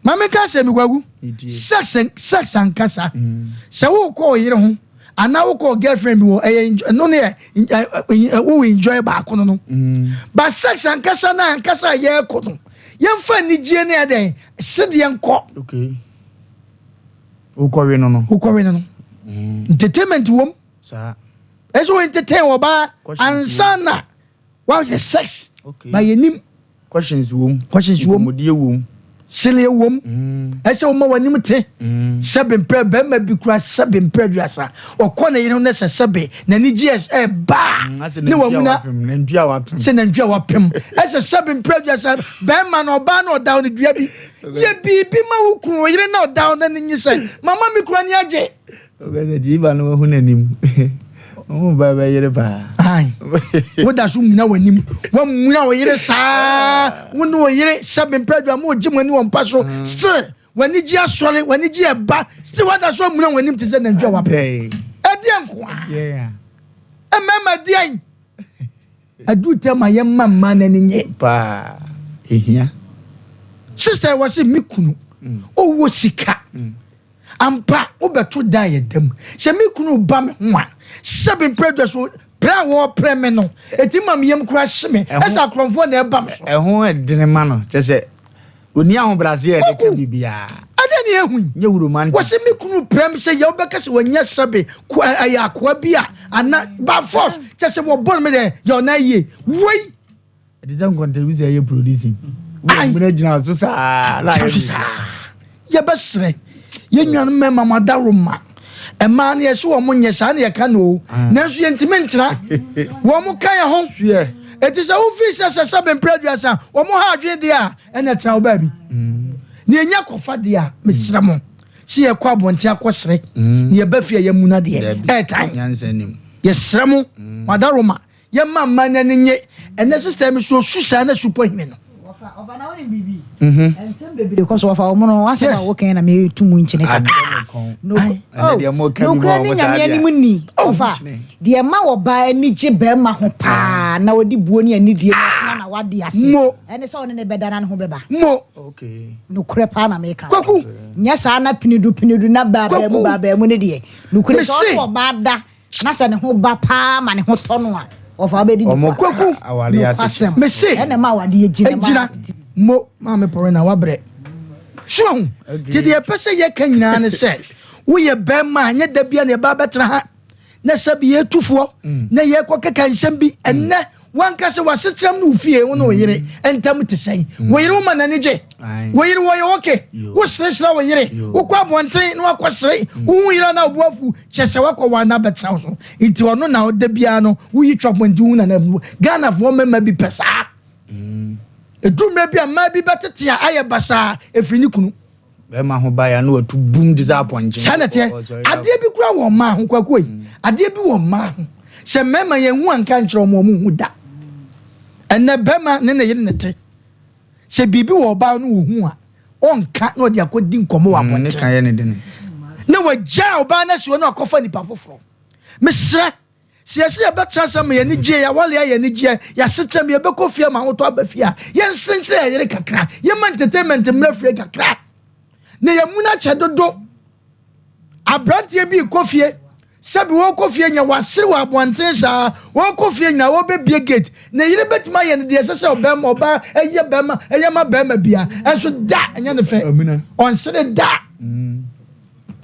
mama ka se mi kwagu sex and kasa se wo ko yire ho ana wo ko girlfriend bi wo no ne wo enjoy ba kono no ba sex and kasa na kasa ye ko no ye mfa ni gie ne aden sede enko okay wo ko we no entertainment wom sa eso entertain wo ba ansana wa sex okay ba yenim questions wom modie wom sele wom ese wo ma wani mte sebe mpre be ma bi kura sebe mpre duasa okọ na yire no se sebe na ni gs ba ni wa muna se na ndua wapem ese sebe mpre duasa be ma no ba na oda ni dua bi ye bi ma wo kunu yire na oda na ni nyise mama mi kura ni age oga na di ba no hu nanim Oh, baba yere ba. Ai. Wo da so muna wanim. Wo muna wo yere saa. Wo no wo yere sabe mpradwa mo gimani wo mpa so. Se wani ji asole, wani ji eba. Se wo da so muna wanim te se na ntwa wa pe. Edi enko a. Yeah. Emema di an. Adu tema ye mamma na nye. Pa. Ehia. Sister was me kunu. O wo sika. Ampa obeto dan ye dem. Se me kunu ba me ho a. Seven predators so pra wo preme no. Eti mam yem kura hye esa kromfo na eba me so. Eho edene ma no. Che se oni ahụ Brazil de ka bibia. Adani ehun. Nye romantic. Wose me kunu prem se ye obeka se wanya sabe ku ayakwa bia ana ba force. Che se wo bon me de yo na ye. Wei. It is going to use a producing. I'm going to so sa la ye besre. Ye nwan me mama da roma. E man ye so wo nye sa na ye ka no. Na so ye ntimentra. Wo mo kan ye ho hwe. It is a office as a sub producer. Wo mo ha adwe de a na tra wo ba bi. Ne nya kofa de a mesra mo. Si ye kwa bonti akosre. Ne ye ba fie ye muna de. E tan. Nyansa nim. Ye sra mo. Mada roma. Ye mamma na nye. And system so Susana super him. Oba na woni bibi. Ensem bebere ko so wafa omo asa na wo kan na me tumu nchine ka. No. And they mo kan mo mo sa dia. Ofa. De ma wo ba ani je be ma ho pa na wodi buoni ani die na na wade ase. Ene se woni ne bedana ne ho beba. Mo. Okay. No kure pa na me ka. Kwaku. Nya sa na pinidu na ba mu ne de. No kure so wo ba da na se ne ho ba pa ma ne ho to no a. Of abedi kwaku awale ase me say ene ma wade ejina mo ma me pore na wabre so ti de pese ye kan nyina ne se wo ye be ma anya da bia ne ba betra ha na sabi ye tufo na ye kokeka nsem bi enne wanka se wasetrem no fie wo no yire entam te sei wo yire ma na ne je wo yire wo ye oke wo sreshra wo yire wo kwa bonten no akosre wo yire na obuafu chese wakọ wa na betra so nti ono na oda bia no wo yi twaponti hu na Ghana fo mema bi pesa edum bia ma bi betete a aye basa efrini kunu be ma ho ba ya no atu boom disappointing sanete ade bi kura wo ma ho kwakoi ade bi wo ma ho se mema ye hu anka nkyerɛ mo hu da enne bema ne yire nete se bibi wo ba no hu a onka na odi akodi nkomo wa bonte ne kan ye ne de ne wagya oba na si no akofa nipa foforo mesre se ya betra sam ye ni je ya wale ya ni je ya setem ye bekofia ma hoto abafia ye nsenkyere ya yire kakra ye man entertainment mrafie kakra ne ye muna chedodo abrantie bi kofie sabi wo kofie nya wasere wa bonten sa wo kofie nya wo bebie gate ne yire betima ye ne de sese obema oba eye bema eye ma bema bia enso da enya ne fe on sere da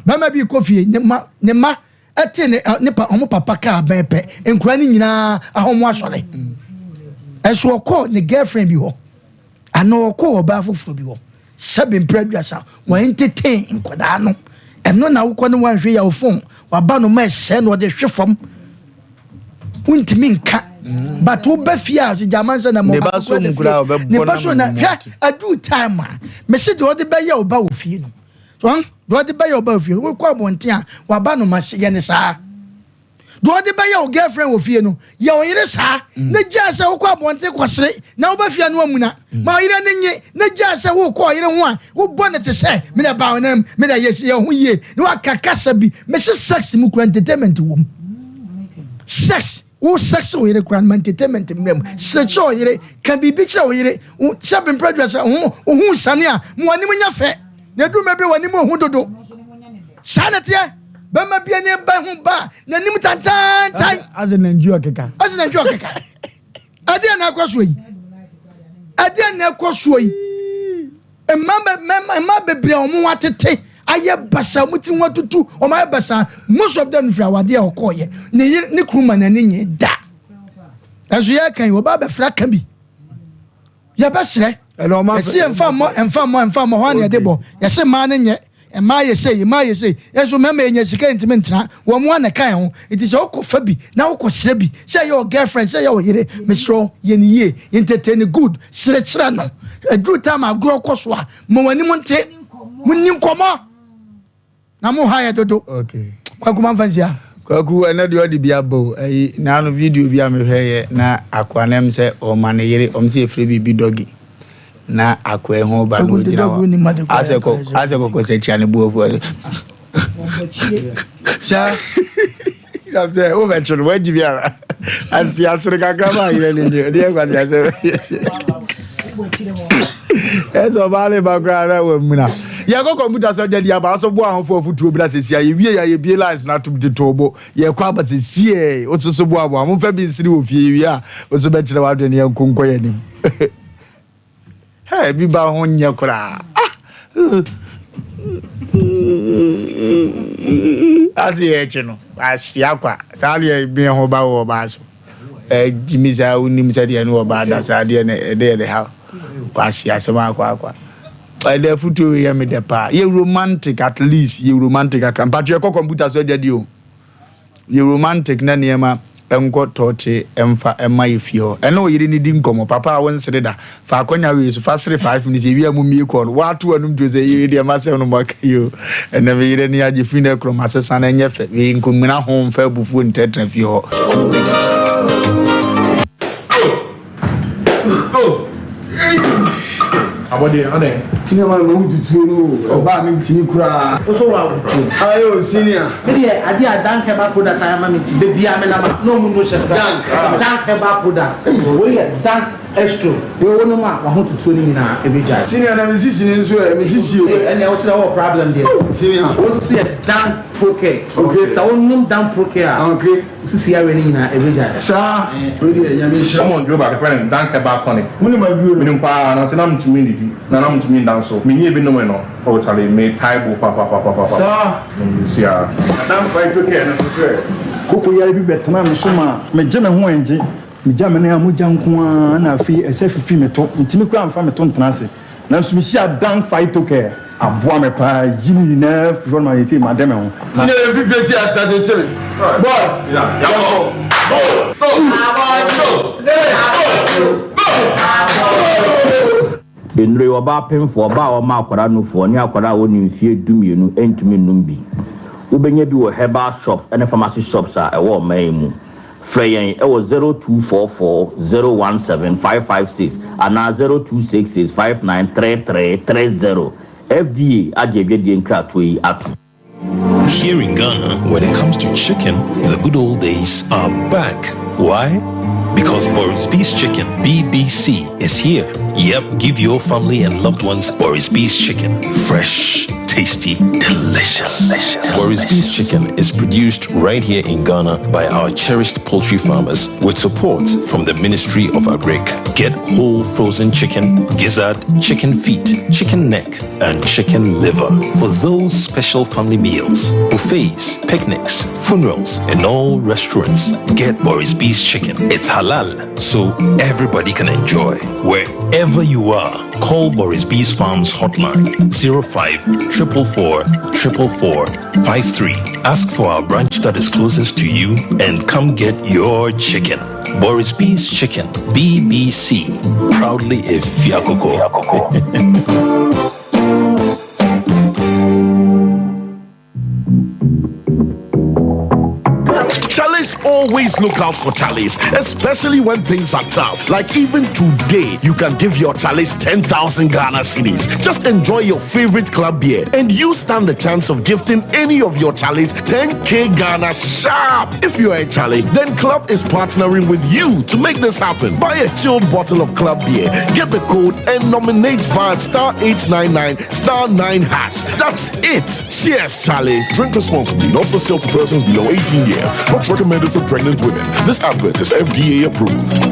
bema bi kofie ne ma ate ne pa omo papa ka bepe enkura ni nyina ahomo asole enso ko ne girlfriend bi ho ano ko oba foforo bi ho sabi mpradwasa wa entertain nkoda no eno na wo ko ne wan hwe ya ofon waba no ma se no de hwefom untimi nka but wo ba fia so jamansa na mo ba so ngura obebo ne ba so na hwa adu time a me se de ode ba ya oba ofie no so de ode ba ya oba ofie wo kwa bonte a waba no ma se ye ne saa de ode ba ya o girlfriend ofie no ya o yire saa na gya se wo kwa bonte kwasere na wo ba fia no amuna ma yire ne nye na gya se wo kwa yire ho a wo bone te se me na ba onam me na yes ye ho ye no akakasa bi me se sex mu kura entertainment wo sex wo sex wo yire kura entertainment mrem se cho yire kan bi bi cha wo yire sabin producer ho sane a mo ani mo nya fe na du me bi wani mo ho dodo sanete ba ma bia ne ba ho ba na nim tantan tai as an enjoy keka ade na akwaso yi ade na akwaso yi emma bebre omo watete aye basa muti watutu o ma basa most of them fra wade okoye ne kruma na nye da aso ya kan wo ba be fra kan bi ya besre esi emfa mo ho na de bo ya se ma ne nye ma ye say eso mema enye sika intime ntra wo mo na kan ho it is okofa bi na okosere bi say your girlfriend say your yire mesro ye ni ye entertain good sire no adru time agro koso a mo wani mo nte munni nkomo na mo ha ya dodo okay kwa kuma fanzia Kwaku ena de odi bia bo na no video bia me hweye na akwanem se o maneyere omse efre bibi dogi na akwa ho ba no gina wa aseko se chia ne buofu sha ya se o be churu we dibia asi asere kakama ile ni de kwa dia se eso bale bakra na we muna ya go computer so dia ba so bo ahofo futuo bra sesia ye wie ya ye bie lines na tum de tobo ye kwa ba sesie o so bo abo am fa bi nsiri ofie wie a o so be kire wa de ne yankonko ye nim hey bi ba ho nya kura asi e chino asi akwa sali e bi ho ba wo ba so jimisa unim sa de no ba da sa de ne de ha kwasi asema akwa the future we me depa ye romantic at least ye romantic akam but ye computer so de o ye romantic na niema enko tote emfa ema yefio eno yiri ni di nkomo papa won sreda fa akonya we so fa 5 minutes ye mu mi call watu anum to say ye de ma se no makayo ena we yire ni age fi na kro ma sesa na nyefe we nkomina ho mfa bufu ntetra fi ho Abode ane cinema no dutu no oba mi tini kura so wa ayo senior me dey adi adan ke ba product am me ti be bia me na ma no mu no chef dan ke ba product we dan extra we wonu ma wa ho tutu ni na e be jai senior na mi sisi ni nso e mi sisi o ene o so problem there senior o see dan proke okay so wonu dan proke a okay sisi ya we ni na e be jai sa we dey ya mi Come on, Joe, friend, dan ke ba tonic. muni ma bi o Minum pa na se na mtumi ndidi. Na mtumi danso. Minye bi no me no. O chale me taibo pa. sa Sia. Dan fight okay na so swear. koko ya bi betena me so ma me je me ho enje me ja me na mo ja nko na afi ese fifi me to ntimi kura amfa me to ntena ase na so me sia dan fight okay aboa me pa yini na fi ma yeti ma dem ho senior every day as that tell boy Yeah, go. Enre oba pemfo oba o ma akwara nufo ni akwara wo ni mfie dumienu entumi numbi ubenya bi wo herbal shops and pharmacy shops a ewo man mu freyen ewo 0244017556 ana 0266593330 FDA ajebi di nkrato yi atu. Here in Ghana, when it comes to chicken, the good old days are back. Why? Because Boris B's Chicken, BBC, is here. Yep, give your family and loved ones Boris B's Chicken. Fresh, tasty, delicious. Boris B's Chicken is produced right here in Ghana by our cherished poultry farmers with support from the Ministry of Agric. Get whole frozen chicken, gizzard, chicken feet, chicken neck, and chicken liver for those special family meals, buffets, picnics, funerals, and all restaurants. Get Boris B's Chicken. It's halal, so everybody can enjoy. Wherever you are, call Boris B's Farms hotline 05-444-444-53. Ask for our branch that is closest to you and come get your chicken. Boris B's Chicken, BBC, proudly a Fiakoko. Charlie's always look out for Charlie's, especially when things are tough. Like even today, you can give your Charlie's 10,000 Ghana cedis. Just enjoy your favorite club beer, and you stand the chance of gifting any of your Charlie's 10K Ghana sharp. If you are a Charlie, then Club is partnering with you to make this happen. Buy a chilled bottle of club beer, get the code, and nominate via *899 *9#. That's it. Cheers, Charlie. Drink responsibly, not for sale to persons below 18 years. Not recommended for pregnant women. This advert is FDA approved.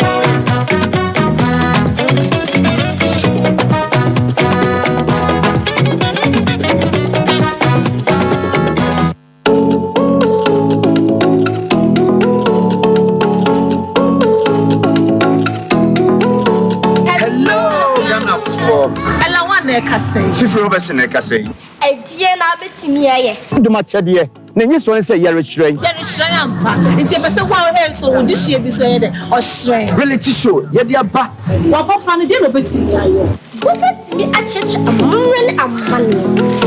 Fifro bese ne kase. Edie na betimi aye. Duma chede na nyi so nse yare hyiren ampa nti be se wa he so wo di hie bi so ye de o hyiren reality show ye de aba wa bo fa ne de no betimi aye wo betimi a church amure ne amane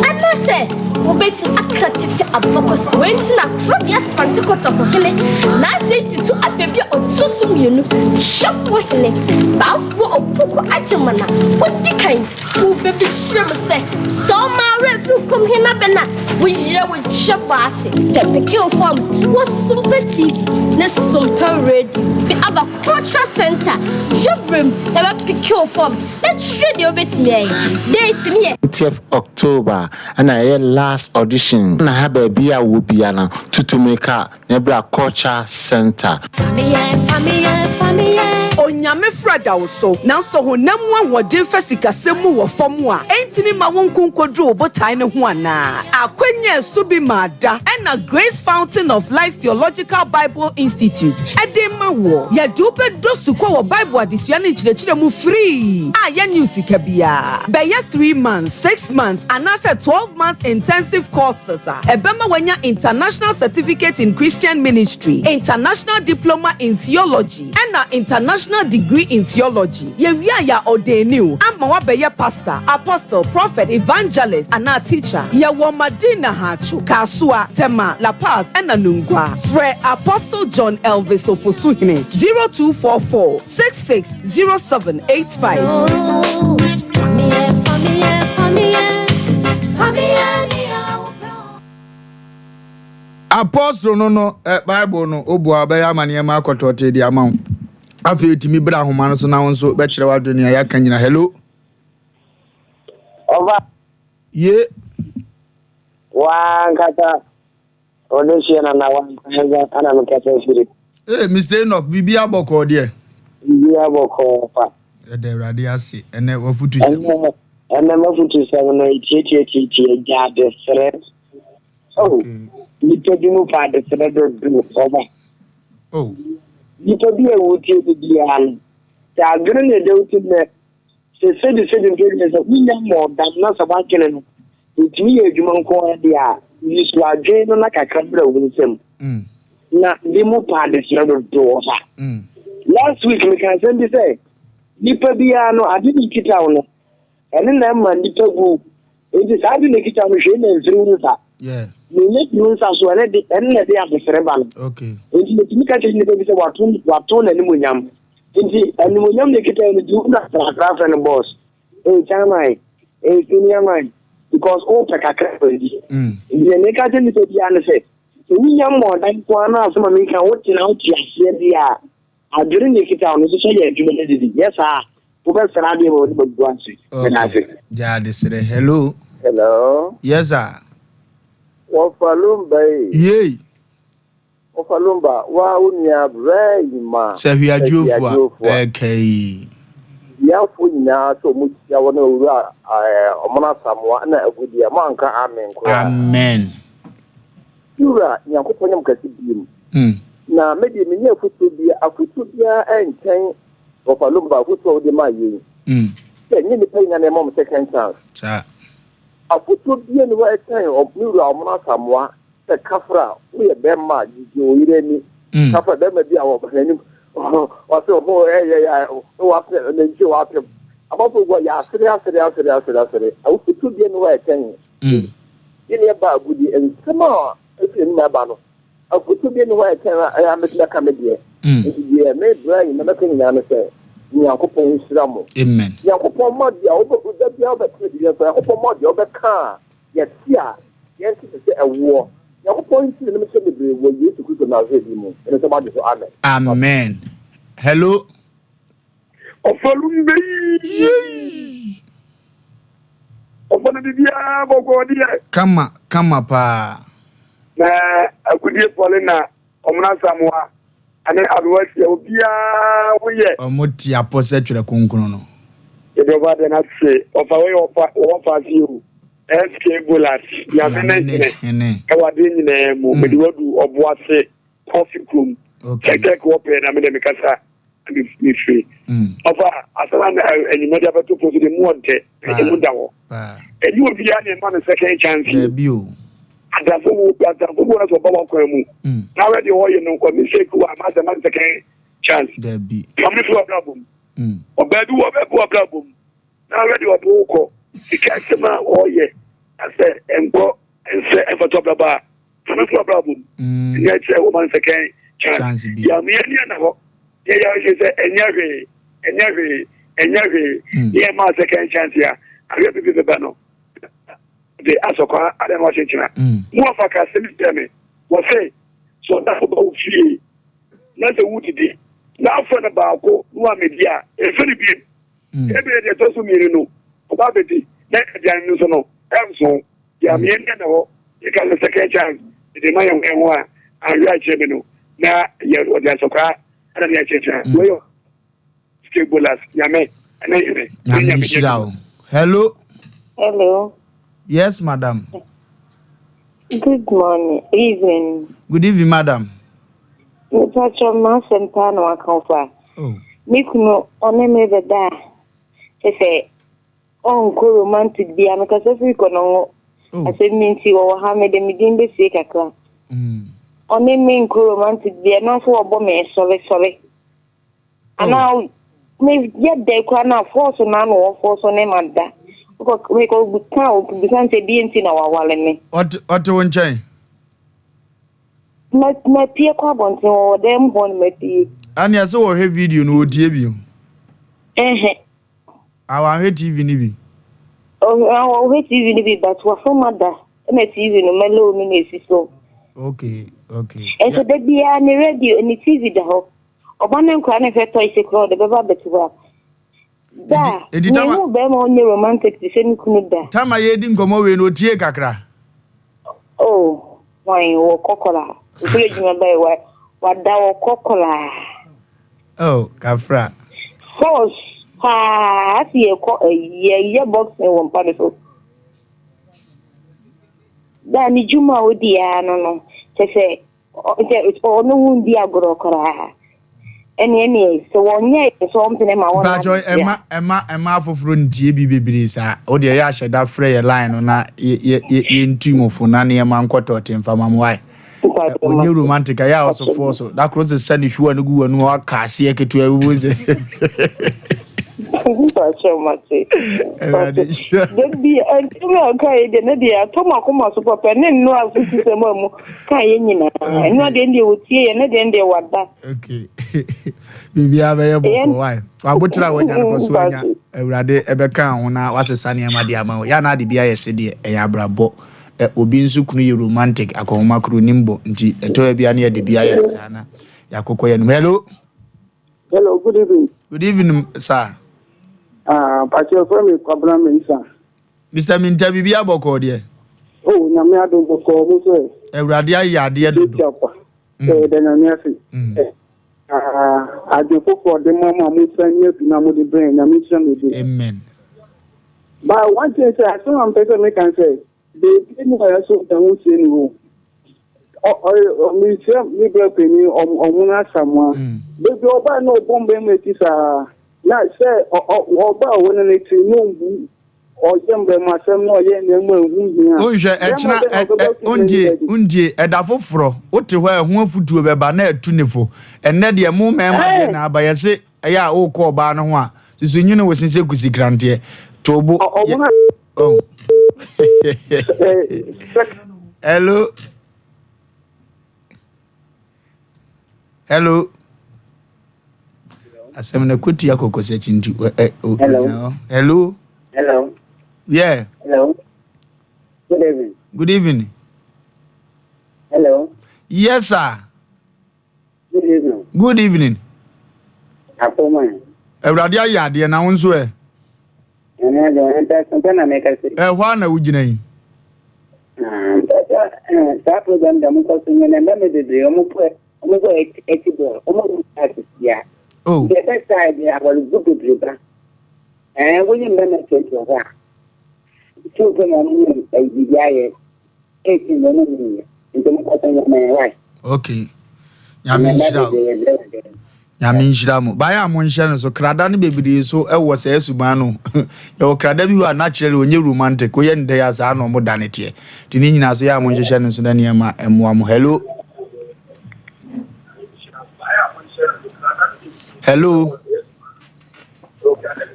ana se wobet akratete abokos wenti na from ya sante kotoko hene na se titu afebi otusu mienu shafo hene bafo opoko ajemana odi kan wo bebi shrem se so ma refu kom hena bena wo ye wo chebase the forms was Sompa TV ne Sompa Radio be aba cultural center jobrim na pick forms let's share the obet me date me 20th October and I last audition na ha baby a wo bia na tutumeka nebra culture center onyame frada wo so nanso honam wodin fasikasemu wo fam a entimi ma wonkonkodru obotai ne ho ana akwanya so bi mada na Grace Fountain of Life Theological Bible Institute edema wo ya dupe dosuko wo Bible adesua ne nchirechire mu free ya news kabia be ya 3 months 6 months and as 12 months intensive courses ebema wanya international certificate in Christian ministry, international diploma in theology and an international degree in theology. Ye ya ordained ama wa be pastor, apostle, prophet, evangelist and a teacher. Ye wo madina hachu kasua tema La Paz and Nungwa. Fre Apostle John Elvis Ofosuhine 0244 660785. Apostle no Bible no obu abaya mane ma akotote di ama afi etimi bra homa no so na wonso be kire wadoni ya kanyina hello over ye wa nkata odesiana na wa ana mkata siri Mr. Enoch bibi aboko de bibi aboko pa de rade ase ene wafutu se ene mafutu se na tietie jade sere oh Nito bi mu pa de sere do over oh nito bi e wuti bi an ta grene de wuti ne se de ngene se winya mo da na sa ba kele no utimi edwuma nko de a yisu adwe no na kakra bra wunsem na bi mu pa de sere do over last week me kan send say nipa bi ano ade ni kita wo ene na ma nipa gu e sa ade ni kita wo hwe na nzuru sa yeah Ni nsa so ene de afere ba no okay enti ni ka tini be se wato na ni munyam enti ani munyam ne kita ni du na tra friend boss chamai senior man because all the kakra ndi ne ka tini to dia na se ni nyam mo dan ko na asoma mi kan woti na woti ase dia adure ne kita no so ye adwuma ne didi yes ah wo be sra de wo de bu ansi na se ja de sre hello yes sir Lumba yey Lumba wa unia brema se hwi adwofo okay ya fu nyina so mu ya wona owura omona samwa na agudia manka amen ko amen ura nyankopon nyam kasi biem na medi menye afutu bia enten Lumba afutu de ma yi se nyini pe nyane mom second chance cha afutu bia ni wa eten owura omona samwa se kafra we be ma jijo ireni kafra be ma bia wo banim wase obo wase nenje wase abafo go ya asere afutu bia ni wa eten yini ba agudi ensema efi ni ba no afutu bia ni wa eten ya metla kamedie ye me bra na meka nyina no se nyankopon nsiramo amen nyankopon modi a obo da bia obetedi ya nyankopon modi obeka ya tia yenti se ewo nyankopon nsiri no se bebre wo Yesu Kristo na zedi mu ene se madi so amen amen hello Lumba ofana bibia boko dia kama pa na akudie polina omna samwa ane adwasi obia woye omoti apose twere konkono no ebe ba de na se ofa we ofa fiu SK Bulat ya menene e wade nyina mu medi wadu oboase coffee room keke ko pe na me de mikasa ni free ofa asala na enyimodi abeto posi de muonte e dawo e you obia ne man second chance bio adafu na so baba kwa mu na we de hoye no ko mi sheku ama se man second chance debi come to problem obedu obebu problem na we de obu ko ikasema hoye ase enko say ever top about I'm for problem yeah say woman second chance ya me na ho yeah say enyawe yeah ma second chance ya I be the bano the asokwa adam washington mo fa ka system wo say so that about free na the wood dey na for na ba ko no amedia e feri bi e be dey to so mi no ba be di na dia no so no so ya me na ho e ka the second chance the man yan ho a ya chebe no na ya o dia asokwa adam ya checha we yo skebolas ya me na yeme Hello. Yes, madam. Good morning. Evening. Good evening, madam. Touch on my Sempano account. Oh. Mikuno on me the da. Say, uncle romantic be because if we can I said, Minty or Hamid and Midin be sick a clown. On me, romantic be enough for a bomb, sorry. And now, maybe yet they can now force a man or force on him and that. We go because they didn't in our wallet. What won't change? My peer carbon or them one met you. And yes, so her video no debut. Our hate TV nibi. Oh, our hate TV but what for mother? TV no mellow minutes so. Okay. And so they be on the radio and the TV the whole. Or one and crying if I toy sick road the baby better well. Da, no be on your romantic the same could da. Tama ye din komo we no tie kakra. Oh, why o kokola. Village me by what da o kokola. Oh, kafra. Force. Ha, see ye box me one part so. Da ni juma odi no. Say it's all no wundi agro kora. Any so one year something in my own. Emma for ntie bi bebre sa o de ya hyeda frɛ line na ye ntimo fo na ne man kwata otemfa mamwai onye romantic ya also force that cross the sun if you want to go no aka se eketu awuze so much. Be okay de dia to makoma so papa ne no afuti se mamu kan ye nyina no de ndi otie ye ne de ndi wada. Okay. Bibi abaye boko why wabotra wonya no so anya awurade ebeka ho na wasesa ne ma de ama ya na de bia yese de e abrabo obi nsu kunu ye romantic akoma kru nimbo nti eto bia ne de bia ye sana yakoko ye no. Hello, good evening. Good evening, sir. But your friend is Kabla sir. Mr. Minta Bibi aboko de. Oh, nyame adom boko mo so. Awurade ayade dodo. De na nyase. Adefo for the mama mo sanye na mo de brain na mission me. Amen. But one thing say, I saw am person make can say, they didn't so the who say no. Me say me bro penny omuna samwa. Baby oba no bombe make is na say oba wona ne ti no o jembe masem no ye na mu ehun o hwe echna undie edafoforo wote ho ehun afutuo beba na atunefo enne de mu mema de na abayese ya o ko oba no ho a susunyu no wosinse kusi grante tobo oh hello Asem na kuti akoko se chinti hello yeah. Hello. Good evening. Good evening. Hello. Yes, sir. Good evening. Good evening. Apoma. Everybody ya de na wonso e. Ena de enta Sompa na make say. Hwa na wugina yi. That program da mo ko sunye na me de mo ko ekibo. Omo ya. Oh. The first time I was good to prepare. And when you remember to that. Children are in 18 minutes. Okay. Yami nshira mo. Baya mo nshira no so krada ne bebiri so e wo se esuban no. Ye wo krada bi hu naturally onye romantic wo ye nde ya sa no mo danete. Ti ni nyina so ya mo nhyehyɛ no so na ne ma emwa mo. Hello.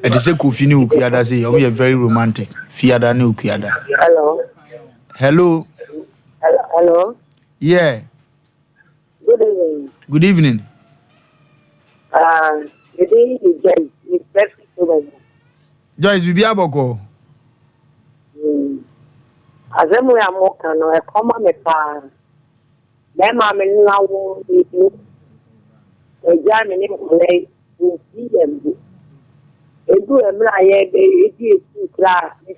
It is a coffee new Kiada say, you're very romantic. Fiada new Kiada. Hello. Hello. Hello. Yeah. Good evening. Good evening. The day is Joyce. It's perfect to me. Joyce, bibi aboko. Asem we are more can no e come me pa. Dem ma me na wo ni. E ja me ni ko le ni dem. Edu emra ye de edi kra mi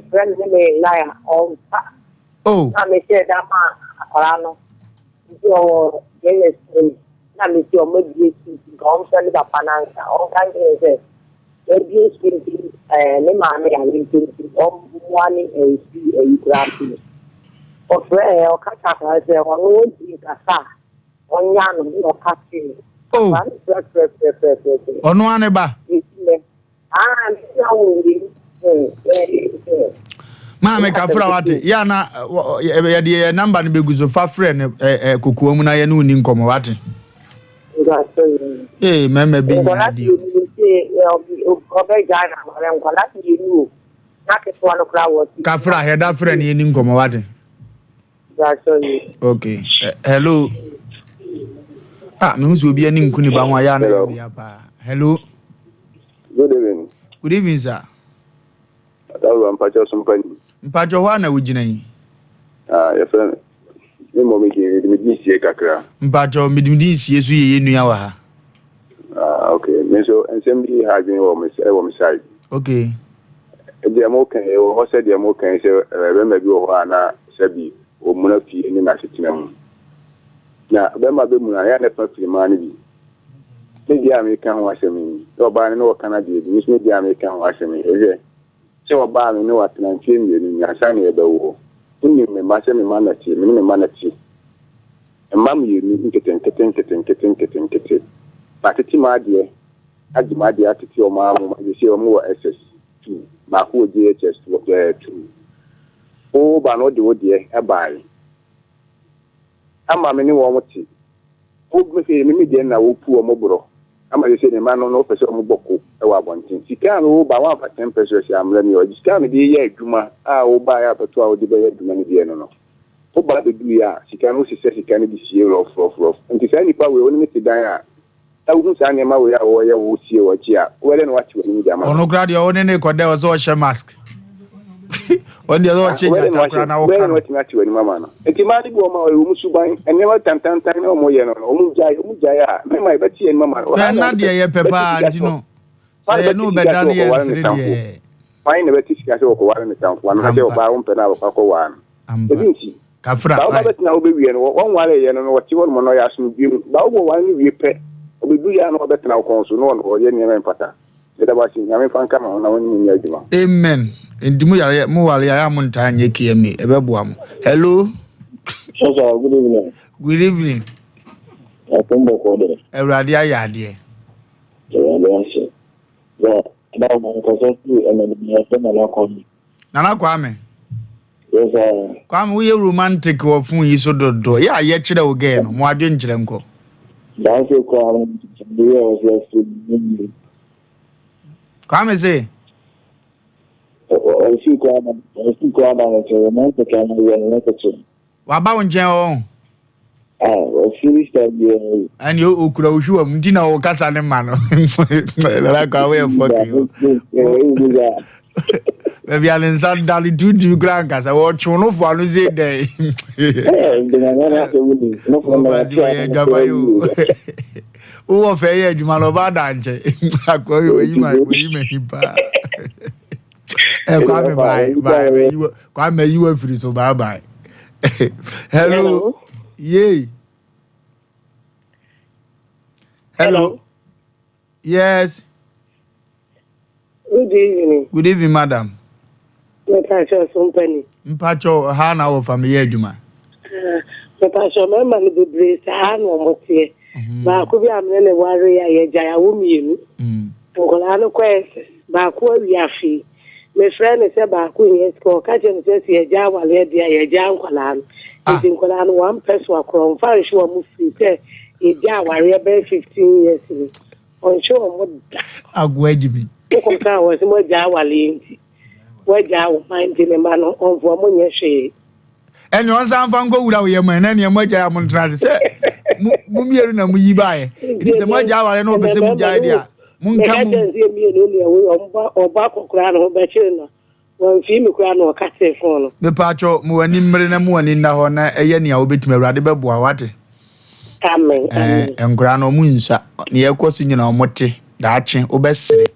friend me liar on. Oh. Na me say that man akara no. Yo yes. Na me say o me bi go send the pananka. O kan say ebi skin ne ma me ya ni o wani e si graphic. O fre o ka ta ka say o no ti ka sa. O nya no o ka ti. Oh. Ono ane ba. Ah, mi na wo Maame kafra wate ya na ya de number no beguzo fa friend kokoa mu na ye no ni nkomo wate. Eh mama bi nya di. Kafra heda friend ye ni nkomo wate. Okay. Hello. Ah, me huzo obi ani nkuni ba nwa ya na bi apa. Hello. Good evening. Good evening, sir. Adalu Mpacho Sompa. Mpacho hwa na wugina yi? Your friend. Ni mo mi sie kakra. Mpacho midimdi sie so ye nua wa ha. Okay. Me so ensem bi ha dwen wo me side. Okay. Ebi amo kan e wo se de amo kan se be ma bi wo ha na se bi o muna fi ni na setina mu. Na be ma be mu na ya na fa fi ma ni bi. Maybe American washing. No buying no Canada, Miss Maybe American washing. So about me no at 19 in Yasani about me, Master Manati, Manati. And Mammy, you kitten. But it's my dear, I do my dear attitude, your mom, you see more SS2, my whole DHS to there too. Oh, but not the old dear, a buy. I'm a many one. Oh, me, then I will poor mobile. I'm going to say the man no person moboko e wa bontin sika no ba 1% pesos am remi o sika me dey ye adwuma a wo ba ya peto a wo dey be adwuma ni bi no wo ba be du ya sika no sise sika ni bi sie rof nti say nipa we oni ti dan a wo sa ne ma we a wo ye wo sie wo chi a wo le no wa chi wo ni jama ono grade o ne ko de o so she mask on the other change atakra na wo kan we no ti ni mama no nti ma di bo ma o mu suban ene wa tantan no mo ye no o mu jai a me ma be ti ni mama na de ye pepa anti no say no be dan ye nsire de fine ne be ti sika se wo ko ware ne tan wa no ka je o ba wo mpe na wo ko wa no kafra ba ba na wo be wie no won ware ye no wo ti wo mo no ya sum bi ba wo ware ni wie pe o be du ya no be tena ko so no o ye ni me pata e da ba si nyame fan kama na woni ni adwuma amen ndimu ya mu wale ya mu ntan ye kiemi ebeboa mu hello so good evening. Good evening. Akombo ko de Ewrade ayade Nana Kwame. Yes, sir. Kwame, we romantic or fun yi so dodo. Ya ye chire o ge no, mo adwen chire nko. That's a Kwame. Kwame say. I see Kwame to romantic and we are not to. Wa ba won jen o. O finish that year. And you okura ohwu am ndi na o kasa ne ma no. La kwa we fuck you. Maybe I'll insult Dali do grand kasa wo chuno fo anu say dey. O fe ye adwuma lo ba da nche. Akwa we yi ma hipa. Kwame bye. Kwame you were free so bye. Hello. Yay. Hello. Yes. Good evening. Good evening, madam. Mpacho Sompa. Mpacho ha na wo family adwuma. Mpacho mama ni bebre sa na omotie. Ba ko bi amne ne ware ya ye jaya wo mienu. Ngola no kwese. Ba ko wi afi. Me friend say ba ko yes ko ka je no say ye jaya wale dia ye jaya nkola no. Nti nkola no one person akro mfa hwe mu fi say ye jaya ware be 15 years ni. On show mo agwajibi. Ko ka wo se mo jaya wale nti. Waja wo mind ne ma no onfo mo nye hwe. ene on san fa ngo wura wo ye man na ne mo ja mo ntra se mu mieru na mu yi bae it is mo ja ware na obese mu ja dia mu nka mu oba kokura no be che no wan fi mi kura no ka se fo no me pa cho mu wani mmere na mu wani na ho na eye ne a obetime awurade beboa wate amen enkura no mu nsa ne ekoso nyina omote daache obesere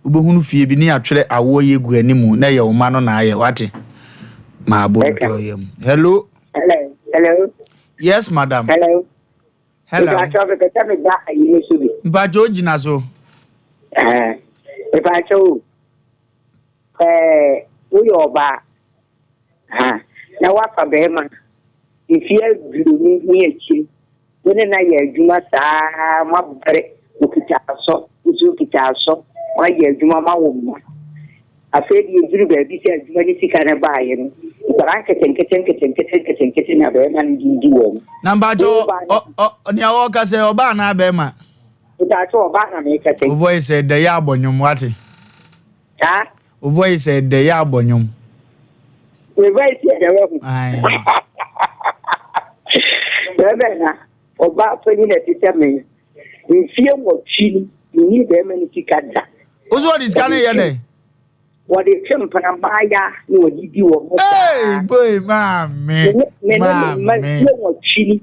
ubehunu fie bi ni atwere awo ye gu animu na ye oma no na aye wate ma aboto yem hello yes madam hello mba jo jina so mba jo uyo oba na wafa bema ifia duru ni echi wona na ye adwuma saa mabere ukitaso ukitaso wa ye adwuma ma wo mu afedi eduru ba bi se adwuma ni sika na baaye no bara kete na bema ni di wo na mba jo ni awo ka se oba na bema utacho oba na me kete voice de ya abonyum wate voice de ya abonyum voice de wo ai bebena oba fani na titame nfie mo chi ni be mani tikada ozo dis kan ye dey what the chempana baya ni odidi wo mo hey boy mama mo chi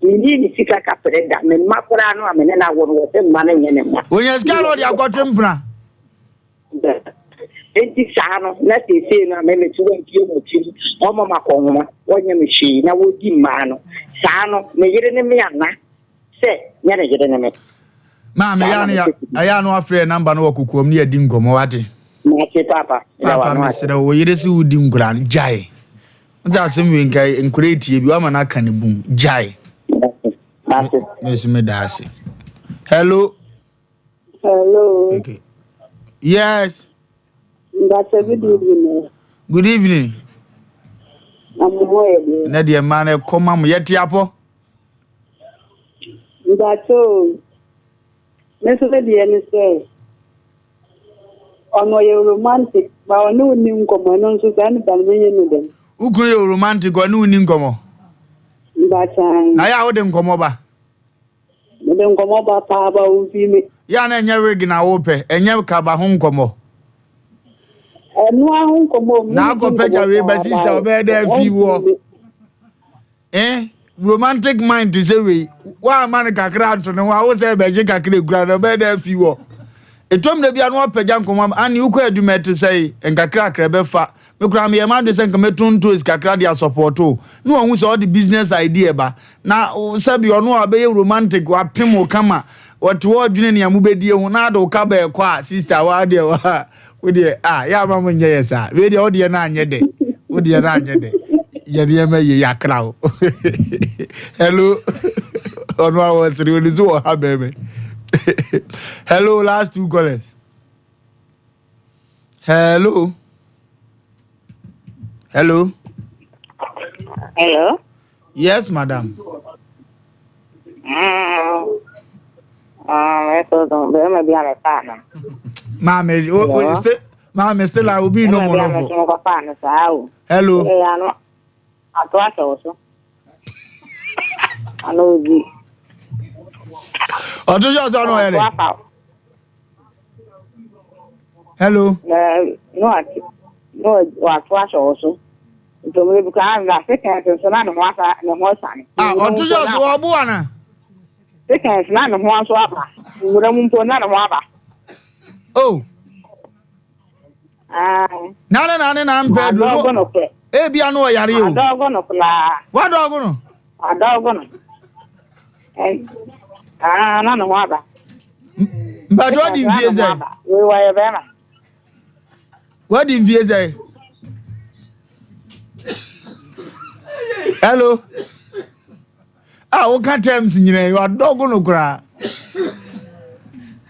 ni sika ka preda men makora no amene na wo no te ma na nyene ma onya ska no dia kwatwempra enti sano na te na me tuwa ntie mo chi o mo makonwa wonya me chi na wo di ma no sano me yire ne me ana se nya ne yire ne me ma me ya no afre number no okukuom ne adi ngomo wate ma che papa me sere wo yire si udi ngura jai nza asem wi nkai nkure tie bi wa ma na ka ne bum jai me dasi hello okay yes that's a good evening. Good evening. I'm well. Na dia man come am yeti apo. That's all. Let's let the end say. Ono ye romantic, but ono ni nkomo no so kan ban menye no dem. Ukun ye romantic ono ni nkomo. Ndachan. Na ya wo de nkomo ba. De nkomo ba pa ba ufi me. Ya na enye rig na wo pe, enye ka ba ho nkomo. Enu ahun komo na ko peja we ba sister obe dey fi wo romantic mind is we wa man kakra anto ne wa wo say beje kakra gura no be dey fi wo etom na bia no peja nkomam ani ukọ adumete say enkakra kra be fa me kura me man de say nkametonto is kakra dia support o no ohun say all the business idea ba na sabi ono abeye romantic wa pemo kama what adwene ne amubedie ho na do ka be kwa sister wa de wa Udi ya mama nye yesa. Wedi odi na anyede. Odi na anyede. Yedi me ye yakrao. Hello. Onwa wasiri odi zo ha bebe. Hello, last two callers. Hello. Hello. Hello. Yes, madam. Mama, still I will be no more. Hello. Hello. No, what also. To me, because I'm not second, so I'm not the more son. Second, none of one swap. You don't put none of one. Oh. Nana, I'm bad. Ebi ano yari o. Adogono kula. What dogono? Adogono. Nana waba. But what in VSA? We were bema. What in VSA? Hello. What times in you are dogono kura.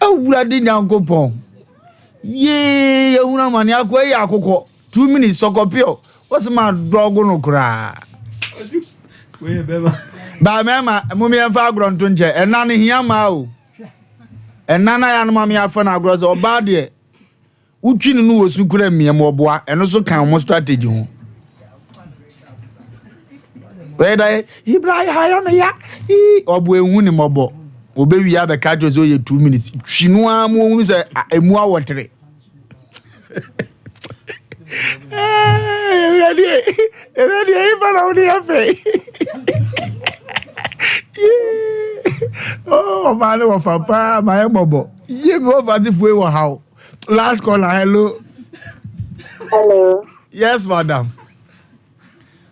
Wurade nyankopon ye ehuna mani akwa ya akoko 2 minutes sokopio what's my dogo no kra we bema ba mema mumi enfa agro ntonje ena ne hia ma o ena na ya no mami afa na agro so oba de utwi no wosu kura miem oboa eno so kan mo strategy ho Where die Ibrahim Hayamaya obo ehu ni mobo obewi ya be ka jozo ye 2 minutes twinu amu unu se emu awotre ready even on the face oh man of papa my mobo ye go fast we wo how last caller hello yes madam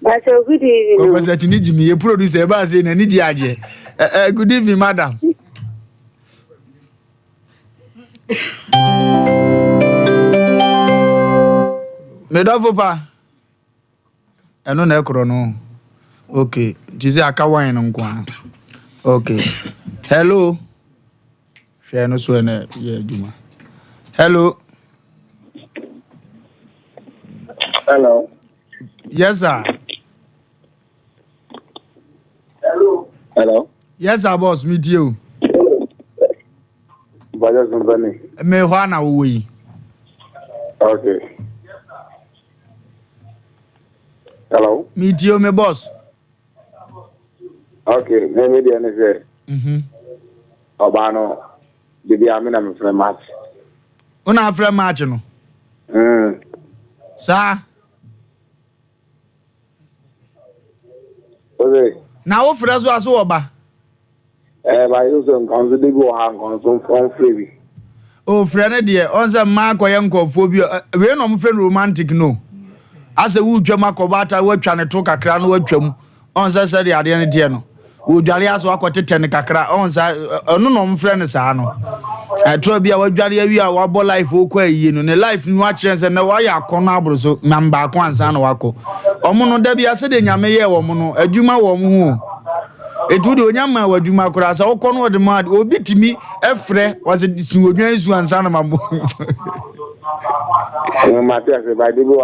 but good evening ko se tini jimi ye producer ba say na ni di age good evening madam medavo pa eno na ekro no okay jize aka wine no nko okay hello share no so na ye juma hello hello yes sir hello yes sir boss meet you Baja Zumbani me hwana wo yi okay hello meet you me boss okay me dey na say obano bibi amina me frɛ match una frɛ match no sa okay na wo frɛ so aso oba ba you so nkan so dey go ha nkan so from free o frɛ ne de on say ma koye nkofo bi we no mo frɛ romantic no ase wu twam akobata watwa ne to kakra no watwam on say de ade ne de no wo dware aso akotete ne kakra on say ono no mo frɛ ne saa no atro bia wadware awi a wabo life okwa ayi no ne life nu a kire se na wa ya akono abro so namba akon ansa na wako omo no da bia se de nyame ye wo mo no adwuma wo mo hu etu de onyama wadwuma kora sa wokono de ma obi timi efrɛ was su odwan su ansa na mabo Matia se ba dibo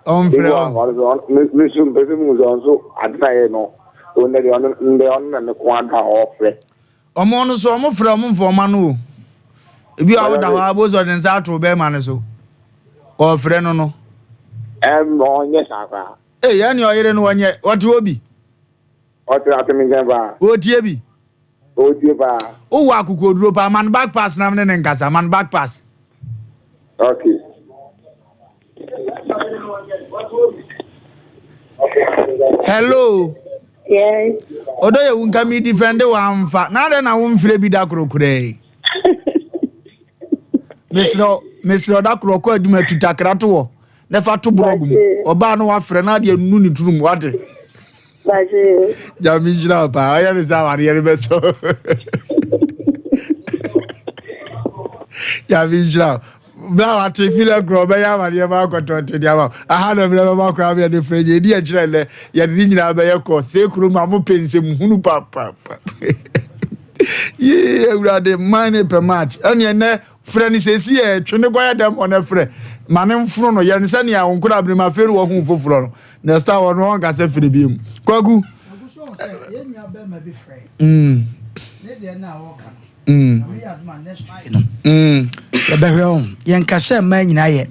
on frɛ me sum be mu so atsaye no onde de on na ko anda ofrɛ omo no so omo frɛ omo mfoma no ebi a woda ho abozo den sa ato be ma ne so o frɛ no no onye saka ya ni oyere no onye wote obi ote atemi ba otie bi otie ba o wa akukoduro pa man back pass na me ne nkasa man back pass okay hello yes odo ye wunka mi defend wa amfa na de na wo mfire bi da krokure mesro da kroko aduma tutakra to wo ne fa to brogum oba no wa frɛ na de anu ni turum wade baje jami jira pa aya me sa wari ye be so jami jira bla wa te file gro be ya wari ye ba ko to dia ba aha na bla ba ko abi de frɛ ye di a jira le ye di nyina be ye ko se kuru ma mo pensem hunu papa ye urade mine per match ene ne frɛ ni se si e twene kwa ya dem on e frɛ mane mfuro no ye ne se ne a wonkura abne ma feru wo hu foforo no na star wo no ga se frɛ biem kwagu ye nya be ma bi frɛ ne de na wo ka we aduma next week no ye be hwe on ye nka se ma nyina ye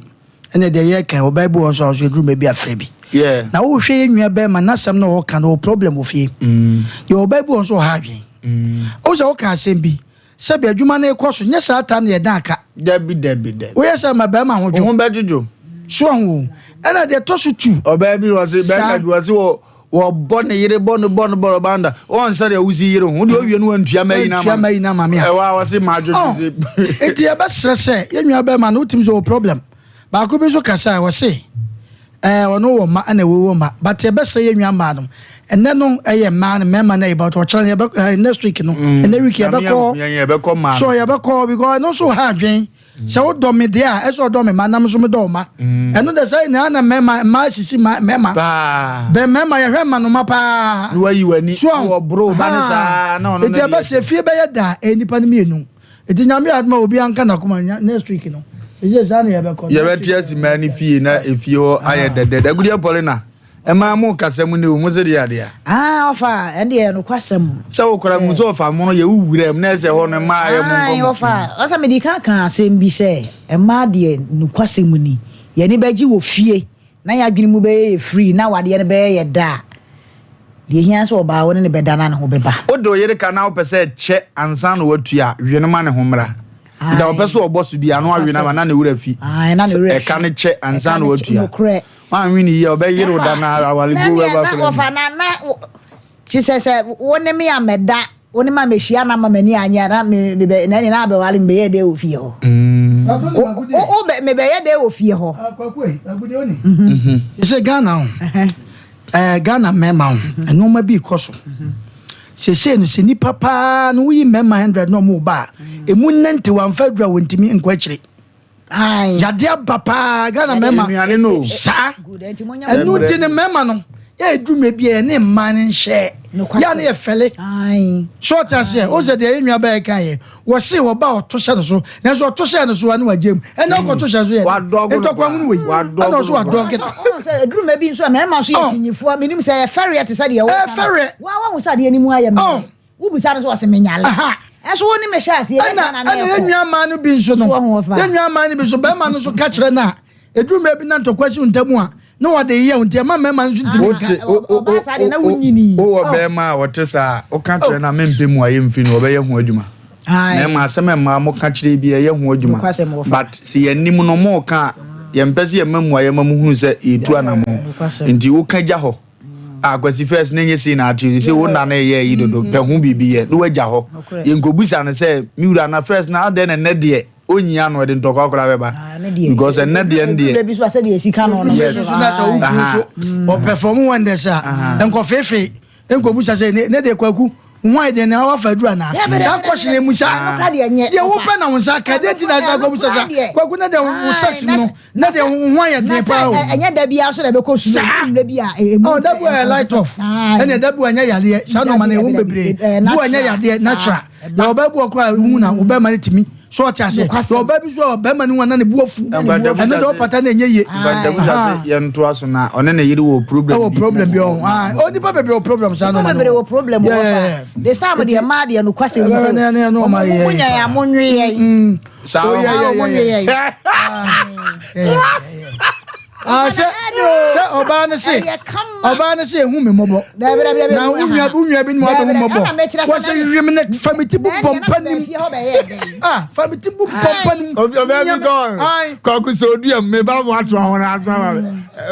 ene de ye kan wo bible won so edru ma bi afrɛ bi na wo hwe ye nwa be ma nasam na wo ka no problem wo fie ye wo bible won so ha adwen o se wo ka asem bi se be adwuma na ekoso nye sa ta na ye dan aka debi wo ye se ma be ma ho ho be jojo so ho ena de to so tu oba bi was be na bi was wo born yire born banda on say ya uzi yire ho de owie no antua mai na ma e wa was ma jojo se enti e be stress ye nwa be ma no tim so problem ba ko bi so kasa wo se ono wo ma na wo ma but e be say ye nwa ma no enne no eye man mema na about ochran next week no and the week ye be call man so ye be call because no so ha adwen se wo do me there e so do me manam so me do ma eno de say na mema ma sisi mema be mema ye hwe ma no ma pa no ayi wani wo bro ba ne sa na ono na e be se fie be ye da enipa ne mienu e ti nyame adma obi anka na kuma next week no e je za na ye be call ye be tia si mani fie na efie ho aye dede gudia polina ema mu kasam ne mu se dia dia ofa ende no kwasam se okora mu so ofa mu ye wuwurem na se ho no ma ye mu ngomo ofa asa me di kan asem bi se ema de no kwasam ni ye ni beji wo fie na ya dwene mu be ye free na wade ye be ye da de hia so ba woni ne bedana ne ho beba odo yere ka na opese che ansa no watua hwenema ne ho mra da opese obosu bia no ahwenema na ne wura fi e ka ne che ansa no watua ma hwini ye obeyere oda na awalego we ba ko fa na ti se woni me ameda woni ma mehia na ma mani anya na me na ni na be wale mbe ye de ofie ho o be me be ye de ofie ho akwakwei agude oni se Ghana ho Ghana mema ho eno ma bi koso se no se ni papa no wi mema 100 no mo ba emu nante wan fadwa wontimi nkwachire ai yade papa Ghana mema no sa enu ti ne mema no ya edume bia ne man nhye ya ne fele ai short as here o se de enwa ba kan ye wo se wo ba oto hye no so na so oto hye no so anu agem e na ko to hye so ye eto kwa mu we ana so adog it o se edume bi nso me ma so ye kinyifo menim se ye ferry at se de ye wo ferry wa wo sa de ani mu aye me wo bu sa no so wase menyale eso woni me hye ase ye sa na na ye ana enwa ma no bi nso no enwa ma no bi so ba ma no so ka kire na edume bi na ntokwasi untamu a no what they hear until my man should o be ma wotesa o kan kire na membe mu aye mfini o be ye ho adwuma na ma asem ma mo kan kire bi ye ho adwuma but si yanim no mo ka ye mpese ye mamu aye mamu hunu se etu anamo nti wo ka gya ho akwasi first na nyesi na ati se wo na na ye yi dodo pe hu bibi ye no wagya ho ye nkobusa na se miura na first na ade na de onyia no de ntokwa akora beba because en de bi so ase de esika no no yes na so o perform wonders enko fefe enko busa se ne de kwaku nwa de na wa fadura na sa kwashine musa de wo pe na wonsa ka de na sa ko busa sa kwaku na de wonsa sim no na de nwa ya de pa o enya da bia so de be ko su na bia oh da boy light off enya da boy enya yade sa no ma na ewu bebre boy enya yade natural da obabu okra hu na obema timi so tia se so baby so obema ni wana ne buofu ene do pata na enye ye bandamu sa se ye nto aso na one na yiri wo problem bi on o di papa bi o problem sa no ma wo problem wo fa the time de ma de no kwase ni se no ma ye munya ya monwe ye sa o monwe ye se oba ne se hu me mobo na unwa bi mo abo mobo wo se wi me ne famity bu pompa nim famity bu pompa nim obi bi gone ko ku so du me ba mo atro ho na asama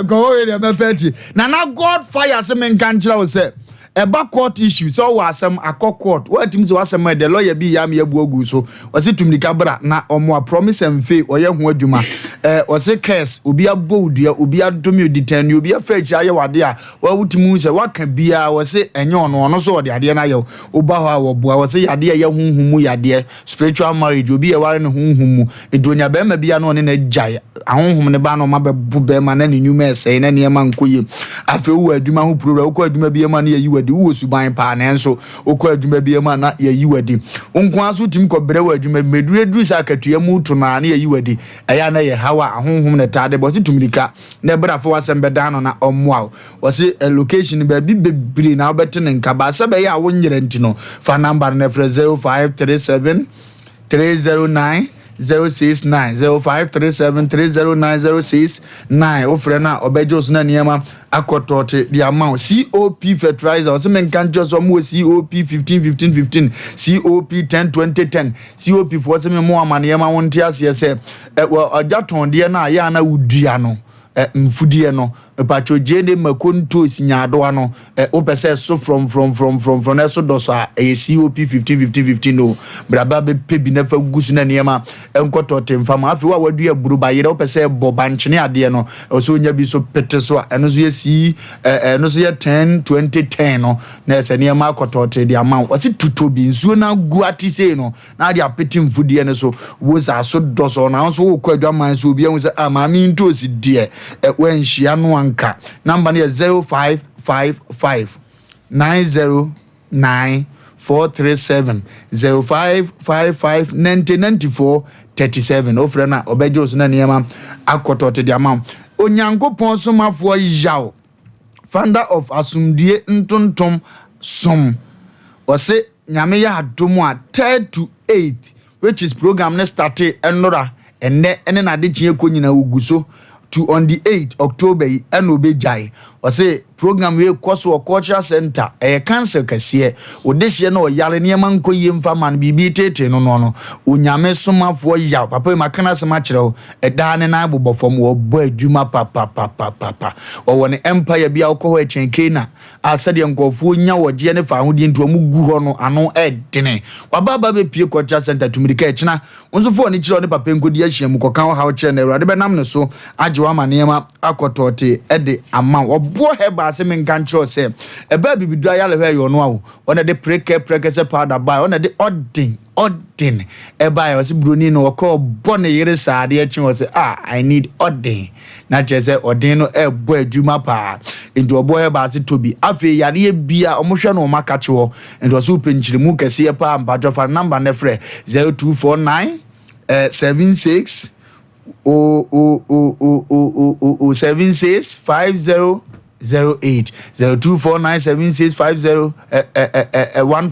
ko we de me peti na God fire se me kan kira wo se eba court issue so wa asem akokot what him say asem the lawyer bi ya me abu ogu so o se tumnika bra na omo a promise and fail oye ho adwuma o se case obi abodua obi adomi oditan obi afa cha ye wade a wa wutimu se waka bia o se enye ono so de ade na ye oba ho a wo boa o se yade ye hunhumu yade spiritual marriage obi ye ware ne hunhumu edonya be ma bia no ne na gyae ahunhum ne ba no ma be bu be ma na ne nyuma ese na ne ma nkoye afa wo adwuma ho program ko adwuma bia ma na ye di wo suban pa na enso okọ adwuma bia ma na yayi wadi onko aso tim ko bere wadwuma meduru sa akatua mu to na na yayi wadi eya na ye hawa ahonhom na tade bo situmrika na bra fo wasem beda no na omwa wo se location ba bi bebre na obete ne nka ba se be ya wonyere ntino fa number na 0537 309 069 0537309069 ofre na obejos na niema akotote the amount COP fertilizer o se men kan just mo COP 15 COP 10 COP for se me mo amane yema wonte ase se ojaton de na ya na wudua no mfudie no pacho jene makonto sinyado ano opese so from eso doso a COP 15 no braba be pebi na fa gusu na niema enkoto temfama afi wa wadu aburu ba yere opese boba nchene ade no so nya bi so pete so eno so ye eno so ye 10 no na ese niema akoto te de amount wasi tutobi nsuo na gu atise no na ade apeti mfudie ne so wo za so doso na so wo kwadu aman so obi enwo se amami ntosi de wenhia no anka number is 0555 909 437 0555 9094 37 ofre na obejo so na niema akotote de amount onyankopon so mafo yaw founder of asumdie ntontom som ose nyame ya adom a 3 to 8 which is program na start enora enne na de chie ko nyina oguso to on the 8th October and obejai say program we course or cultural center cancel kese odehye na oyare niema nkoyie mfa man bibi tete no onyame somafo ya papa makana sema kire eda ne na abobofom wo bo adwuma papa woni empire bia okoho echenkena asade nkofo nya woje ne fa ahodi ntu omugu ho no ano edene wababa be pie cultural center tumirika echina onso fo ni kire ne papa nkodi ahia mu kokan ha wo kire na Awurade be nam ne so agyewa manema akotote ede ama obo heba Asem Nkancho say eba bibidu ayale hwe yo no awo ona de preke se powder buy ona de odding eba ya wasi broni no wako bone yere saade echi wo say I need odding na chese odding no ebo adwuma pa enti obo heba ase tobi afi yare bia omohwe no maka chewo enti wasu penchiri mu kese pa mpacho fa number ne frɛ 0249 76 765008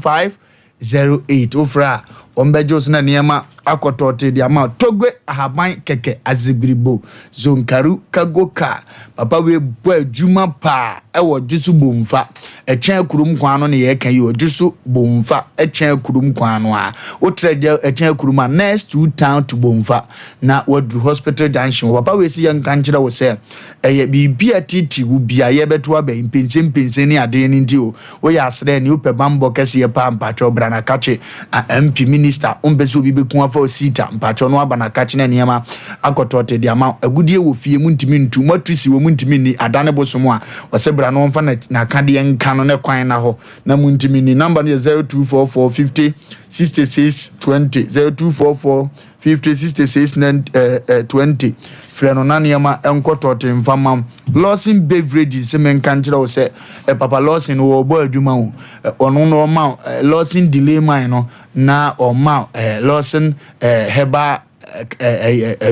024976501508 ofra ombejos na niema akotote di ama togwe ahaban keke azibiribo zonkaru kagoka papa we bo adwuma pa ewo jusu bomfa echen kurum kwan no ne ye kan yo jusu bomfa echen kurum kwan no a o trade echen kurum a next to town to bomfa na wadu hospital junction papa we si yan kan kira wo se eye bibia titi wo bia ye beto aba impense ne ade ni ndi o wo ya asre ni upe bambo kese ye pa mpacho brana kache MP minister ombeso bibe kun afa osita mpacho no aba na kache na niema akotote di ama agudie wo fie mu ntimi ntu matusi wo mu ntimi ni adane bosomo a wasebra no mfa na kade nka no ne kwan na ho na mu ntimi ni number ne 024450 6620 0244 506620 freno na niema enkotote mfama Lawson Beverages semen kanjira wo se papa Lawson wo bo adwuma wo ono no ma Lawson delay mine no na o ma Lawson heba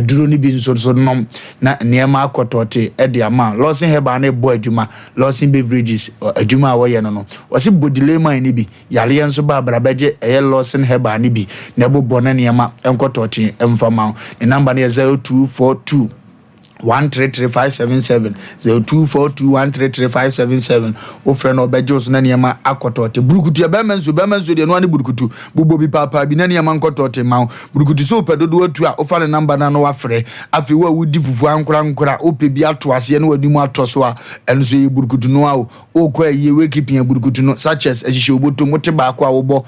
duro ni bi nso nom na niema akotote de ama Lawson heba na bo adwuma Lawson Beverages adwuma wo ye no wose bodile man ni bi yale enso ba brabeje Lawson heba ni bi na bo na niema enkotote mfama the number is 0242 133577 0242133577 o friend obejos na niema akotote burukutu bemenzo de no ani burukutu bubo bi papa bi na niema nkotote ma burukutu so pedodo atu a o fa number na no wafre afi wa wudi fufu ankora o pe bi ato ase na wadi mu atoso a enso ye burukutu no a o kwa ye we kipia burukutu no such as ehihye oboto mote ba akwa wo bo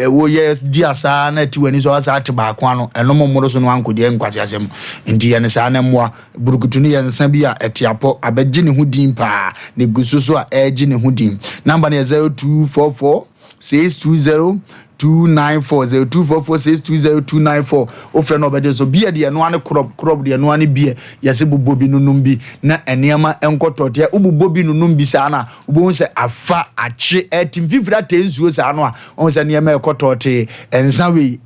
wo ye di asa na ti wani so asa ate ba akwa no eno momoro so no ankodi enkwase asem ndi ye ne sa na mmoa burukutu ni yansa bi a etiapo abeji ne hudin pa ne gusoso a eji ne hudin number ne 0244 620 294 0244620294 ofre no bede so bia de no ane crop de no ane bia yase bobobi nunum bi na eniama enkotote ubobobi nunum bi sa na ubo se afa ache etim fifira tensuo sa no a on se niama ekotote ensawe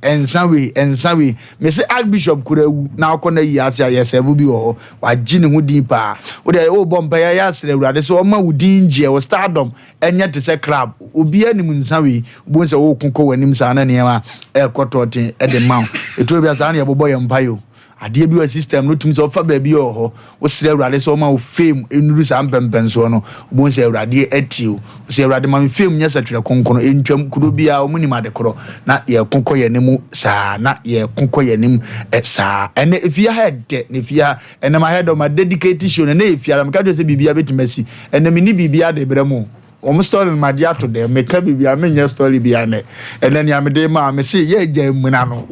me se archbishop kurawu na akona yi ase yesevu bi wo waji ne ho din pa wo de wo bompa ya asere urade so ma wudin je wo stardom enya te se club obi anim nsawe ubo se wo kunko nim sana niema ekotote ede maw eto bia sana ye bobo ye mpayo ade bi wa system no tum so fa ba bi ho wo sire urade so ma wo fame enuru sa mpempenso no bo se urade atiu se urade ma fame nya satwere konkono entwam kudo bia o munim ade koro na ye konko ye nemu sa na ye konko ye nim sa ene ifia head ne ifia ene ma head o ma dedicate show ne ifia ma ka do se bibia betimasi ene mi ni bibia de bremo story my dear to them make a baby I story behind it and then I'm a ma me say yeah jamunano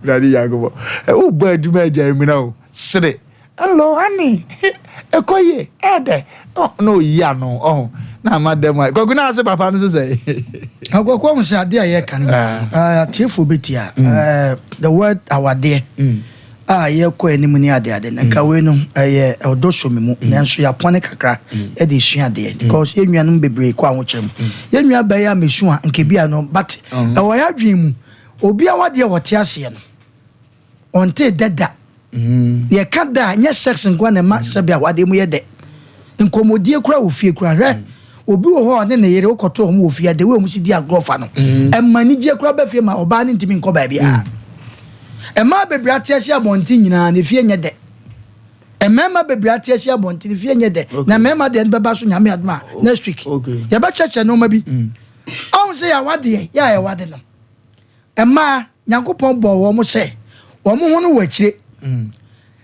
daddy yago oh bird you made jamino say hello honey ekoye ede oh no ya no oh na madam ko na say papa no say agwakwa mo say ade aye kan tiefo betia the word our dear ye ko enim ni ade na kawe no ye odosomi mu nanso ya pone kakra e de sua ade because ye nuanum bebre ko anwochem ye nua ba ya mesu a nke bia no but e wo ya dwen mu obi a wade wote ase no onte dada ye kada nya sex ngwa na ma sabia wade mu ye de nkomodie kura ofie kura hwe obi wo ho ne yere okoto ho ofie de we mu si di agrofa no emani je kura ba fie ma oba ne ntimi nko ba bia Emma bebrati asi abonti nyina ne fie nye de Mema bebre atiasi abonti fie nye de na mema de beba so nyame adma next week ya ba cheche no ma bi on say ya wade ya wade no ema Nyankopon bo wo mo se wo mo hono wachire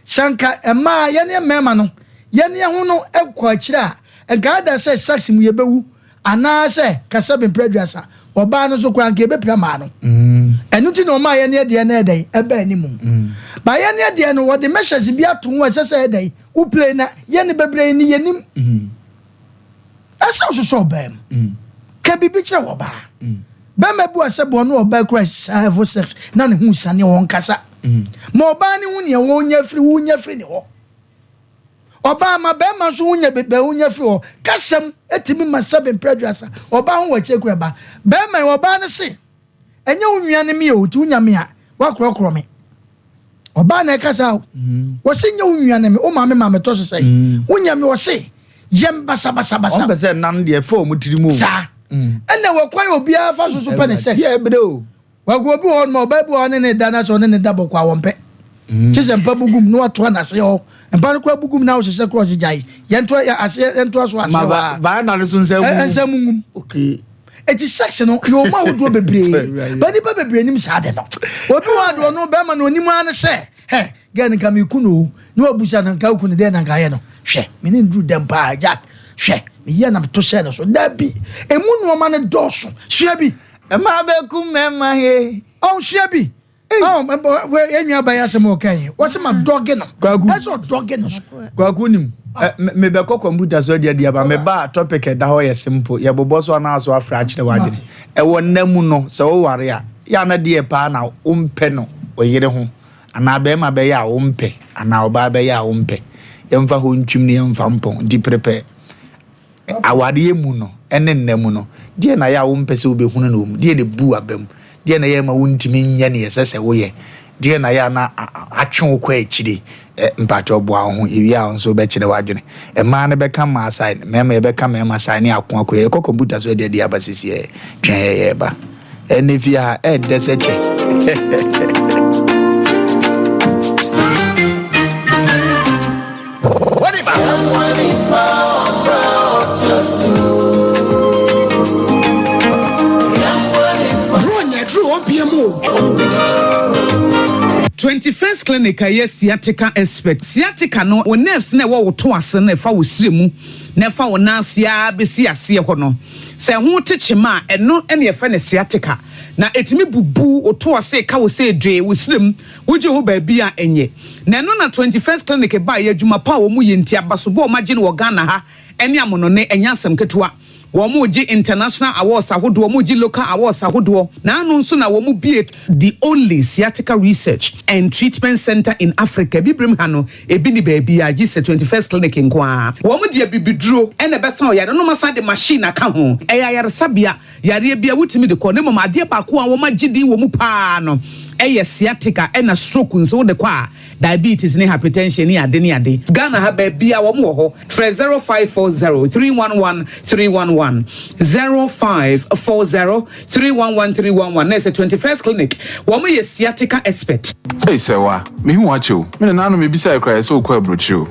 sanka ema ye ne mema no ye ne hono ekwa achire a egada say sex mu ye bewu ana say kasa be preduasa oba no so kwa nke be prama no enu ti no ma ye ne de na edai eba animu ba ye ne de no wo de measures bi ato ho sese edai u play na ye ne bebre ni ye nim asa so bam ka bibi kire wo ba ba mabu asebo no oba crash have sex na ne hu sane won kasa ma oba ne hu ne wo nya firi ne ho oba ma be ma so hu nya bebe hu nya firi ho kasam etimi ma 7 preduasa oba hu wa chekura ba be ma oba ne se enye hu nua ne mi o tu nya me a wa krokro me oba na kasa wo se nya hu nua ne me o ma me to so sei hu nya me wo se yem basa on be se nan de fo mu tiri mu sa ene we kwan obi afa so pe ne sex yeah bro wa go bi on mo ba bi on ne dana so ne da bokwa won pe chise mpa bugum no ato na se ho mpa ko bugum na o se cross jai yento ya ase yento so ase wa ba na so nsam okay eti sex no yo ma wo do bebre ba ni ba bebre nim sa de no obi wa do no be ma no nim an se he ga ni kam ikuno no abusa na ka ukunu de na ga ye no hwe me ni ndu dem pa jack hwe ye na to share no so da bi emu no ma ne doso hwe bi e ma be ku mema he on hwe bi we enua ba ya se mo kan wo se ma doge no eso doge no kwaku nim me be ko computer so dia ba me ba topic da ho ye simple ye bobo so na so afra kire wade e wo namu no se wo ware a ya na de pa na umpe no oyire ho ana be ma be ya umpe ana oba be ya umpe emfa ho ntwim ne emfa mpon di prepare awade mu no ene nnamu no die na ya wo mpese obehunu no die ne bu abam die na ya ma wontimi nya ne yesese wo ye die na ya na atwe wo kwa akire mpacho bo ho ewi a nso be kire wadwene e ma ne be ka ma aside mema ye be ka mema aside ne akon akọ ye ko computer so de abasisi e twen ye ba ene fi ha e de seche First clinic yes sciatica expert sciatica no o nerves na wo to ase na fa wo siremu na fa wo nasia besi ase ho no se ho techema eno ene ye fa ne sciatica na etimi bubu o to ase ka wo se dwe wo sirem wo je ho ba bia enye na no na 21st clinic ba ye adwuma pa wo mu ye ntia baso bo ma je no Ghana ha ene amono ne enya asem ketewa Womuji international awards ahodo womuji local awards ahodo na anu nso na womu be the only sciatica research and treatment center in Africa bibrim hano ebi ni baby a gise 21st clinic nkwa womu de bibiduro ene besa o yare no masa de machine aka ho eya yare sabia yare bia wutimi de ko ne mama ade pa ko a woma gidi womu pa no eye sciatica ena stroke nso de kwa diabetes ne hypertension ne ade ne ade Ghana ha ba bia wo mo ho 0540311311 0540311311 na say 21st clinic wo mo ye sciatica expert hey sewa me hu acho me na nanu me bisa ekra so kwa brochu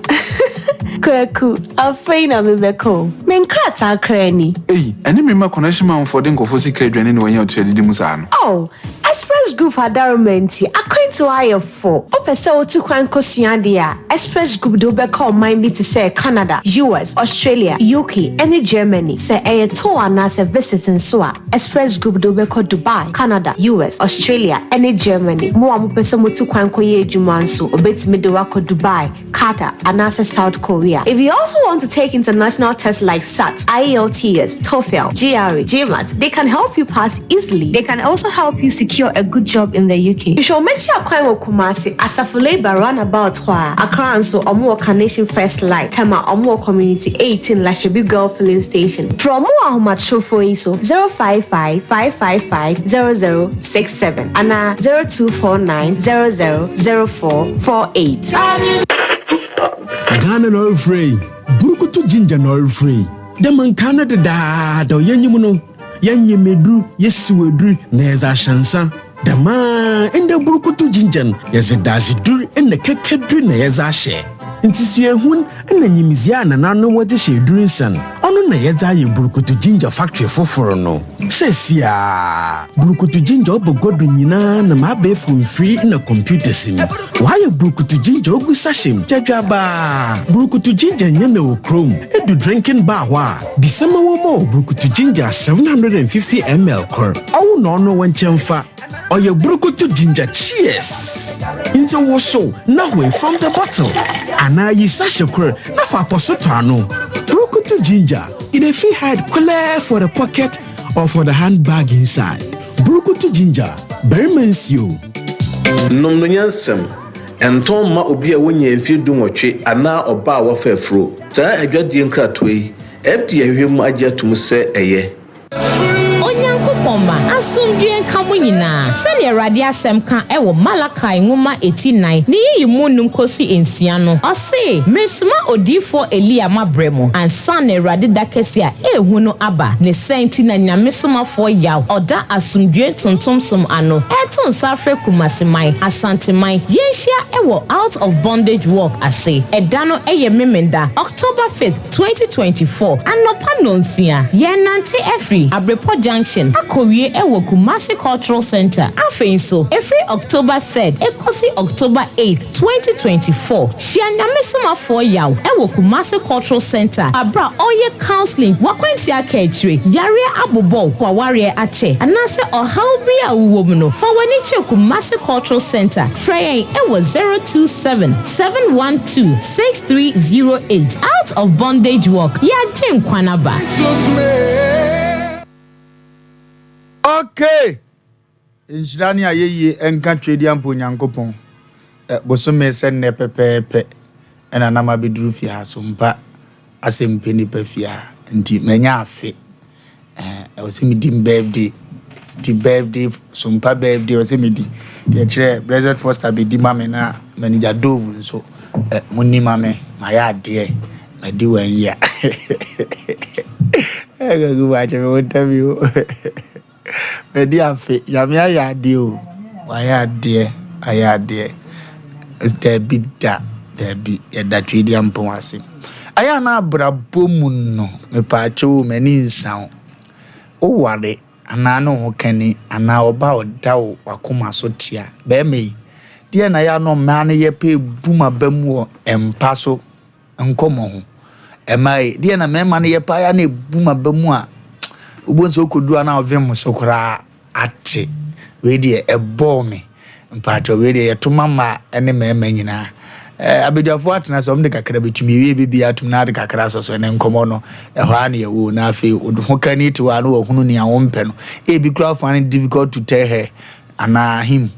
Kwaku, afeina mebeko. Menkrata krani. Hey, eni me ma connection ma for den kofo sika adwane ne wanya otu adidi musa no. Oh, Express Group adarumenti akwanto ayefo. Opese otu kwan kosua dia. Express Group do be call mind me to say Canada, US, Australia, UK, and Germany. Say e to ana se visiting so a. Express Group do be call Dubai, Canada, US, Australia, and Germany. Mo am pese mo tu kwan koye adwuma nso obetimi de wako Dubai, Qatar, and South Korea. If you also want to take international tests like SAT, IELTS, TOEFL, GRE, GMAT, they can help you pass easily. They can also help you secure a good job in the UK. You should make sure you Kumasi Asafo Labor roundabout Accra and so Omo Carnation First Light, Tema Omo Community 18 Lashabi Girl Filling Station. From Moahuma Trofo ISO 055-555-0067 and 0249-000448. Ghana no free. Burukutu ginger no free. The man Canada da yenyimuno. Yanyemedru yesuedru neza shansa. The man in the burukutu ginger yes dazi dur in the kekedru neza she. nti suahun na nyimzia na nanu wode hye durinsan ono na yedza ye burukutu ginger factory foforo no sesia burukutu ginger obogodo nyina na mabefu mfiri na computer sim why burukutu ginger ogu sashim jajaba burukutu ginger nyana wo chrome edu drinking bar wa bisama wo mo burukutu ginger 750 ml kor awu no no wanchemfa oye burukutu ginger cheers into wo so na we from the bottle ana yi sachet kor na fa posoto ano burukutu ginger it a feel hard clear for the pocket or for the handbag inside burukutu ginger bermansio nomnyansem enton ma obi a wonya mfi dunwotwe ana oba a wafafro saa adwadie nkratoi fd ahwem agye atum se eye Sompa asumdue nka nyina sene Awurade asem ka ewo Malakai nwoma 89 ne yimunum kosi ensia no ose mesuma odifo Elia mabremo ansa na Awurade dakese a ehu no aba ne senti na nyamesomafo yaw oda asumdue tontomsom ano eton safre kumasemai asantemai yenhia ewo out of bondage walk ase edano eye memenda October 5th 2024 anopa nonsia yenante efri Abrepo Junction akowie ewo Kumasi Cultural Center afenso every October 3rd ekosi October 8th 2024 shianyamesomafo yaw ewo Kumasi Cultural Center abra oye counseling wakwenti akechire yare abobo kwaware ache anase ohalbi awuwomno fawani che Kumasi Cultural Center frey ewo 027-712-6308 out of bondage walk ya jenkwanaba. Okay. Injirani ayeye enka trade ampo nyankopon. Bosome se ne pepepe. Ena na mabeduru fia Sompa Asem Mpe Nipa fia. Nti menya afe. Osemi dim birthday. Di birthday Sompa birthday osemi di. Di chere Blessed Foster be di mame na manager Dovu nso muni mame maya de ma di wan ya. Go watch me interview. Medi afe yamia ya de o wa ya de aya de there be that there be that trade ampon ase aya na abrabo mu no me pa chewo mani nsan o ware ana no ho kani ana oba oda o wakoma so tia be me de na ya no ma na ye pe buma bamu empa so nkomo ho emai de na me ma na ye pa ya na buma bamu a ubonso okodu ana ovem sokora ate we de ebo me mpato we de yetoma ma ene mema nyina abedwafo atena so mde kakra betumi we bibi atum na de kakra so ne nkomo no ehwa na yewo na afi oduho kani to anu ohunu ne awompe no e bi kra find difficult to tell her ana him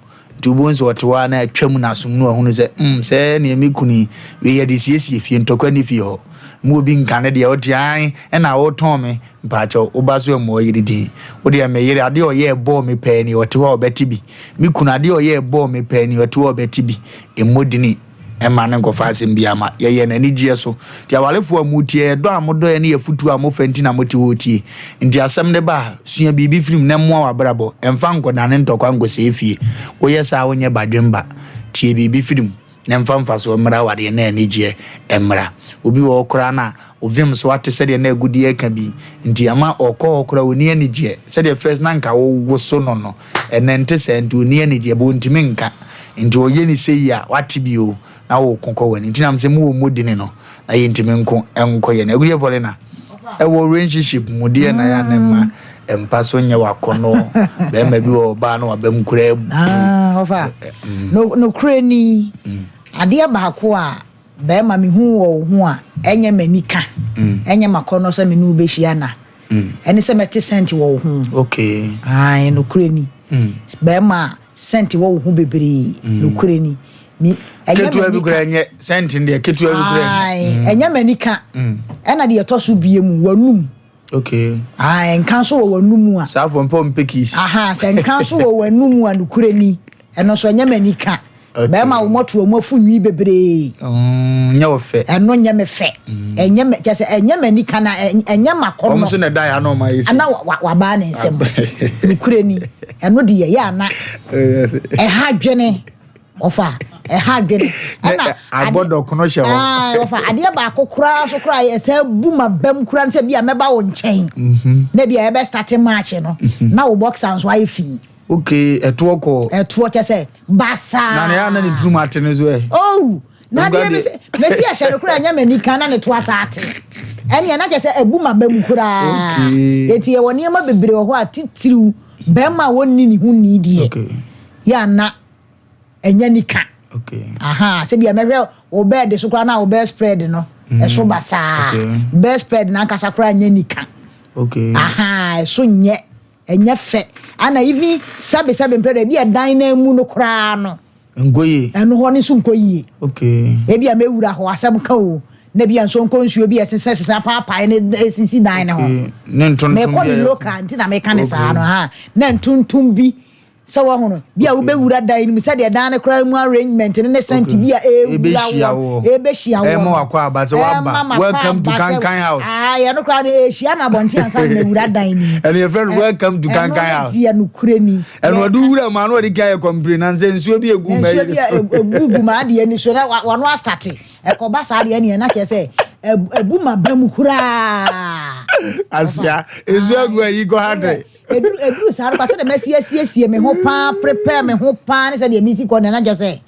tubonso otwa na atwam na asum no ohunu se se ne emikuni we ye de siesie fie ntokwa ni fie ho mu bi nkane de otian na woton me mpacho obaso emo yiridi wo de me yiri ade oye ebo me pe ni otewa obetibi mi kuna ade oye ebo me pe ni otewa obetibi emodini ema ne ngofa asem biama ye na ni gie so ti awalefo amutie do amodo ne yefutu amofenti na moti wotie ndi asem ne ba sua bibi film ne mo wabrabo emfa nkoda ne ntokwa ngose efie wo yesa wonye badwemba tie bibi film ne mfa so mra wade na ni gie emra obi wo okra na ovim so ate se de na agudi eka bi nti ama okra oni ani gie se de first na nka wo so no enente se nti oni ani gie bo ntimi nka nti oye ni se ya wate bi o na wo konko wani nti na mse mu modini no na ye ntimi nko ye na agudi vole na e wo relationship mudie na ya na ma empa so nya wakono be ma bi wo ba no abam kura ofa no kreni ade abako a be ma me hu wo hu a enye manika enye makono se me nu be hia na eni se meti senti wo hu okay ai no kreni be ma senti wo hu bebre no kreni mi ketu abi kura enye senti de ketu abi kura enye enye manika ena de yetoso biemu wanum okay nkan so wo wanum a safo mpom pekis se nkan so wo wanum a no kreni eno so enye manika be ma wo moto omafu nwi bebre nya wo fe eno nya me fe enye me kese enye manika na enye makono omso na da ya no ma yesi ana wa ba na nsem ni kureni eno de ye ya na ha dwene ofa ha dwene na abodo kono hye ho ofa ade ba kokora so kora ese bu ma bam kora se bia meba wo nchen na bia e be start match no na wo boxer so ayi okay eto chese basa na ya na ni drum atene zo oh na bia mesi a hye kora nya mani kana ne to asate ene na chese ebu ma bam kora eti e woni ma bebre ho a titiriu bema wonni ni hu ni die ya na enya nika aha se bia mehwe o bed so kora na o bed spread no eso basa bed spread na kasa kora nya nika aha eso nye enya fe ana ivi sabe mpre bia dan na mu no kora no ngoye eno ho ni so nkoyie e bia mewura ho asem ka o na bia nso nkonsuo bia sesa papa ne sisi dan ne ho ne ntonton bia me ko loka nti na me kan sa no ha na ntonton bi so wa hono bia wo bewura dan ni se de dan ne kra mu arrangement ne senti bia ewura wo ebehia wo e mo akwa abaze wa ba welcome to Kankan house ya no kra ne ehia na bonti ansa ne wura dan ni and your friend welcome to Kankan house dia no kure ni and wadu wura ma no de kai complain and say nsuo bi egu ma egu ma de ni so na wa no start e ko ba sa de ni na ke say ebu ma bam kura asia ezu egu ayi go hade edru sa ba se de mesie me ho pa prepare me ho pa ne se de misi ko na jase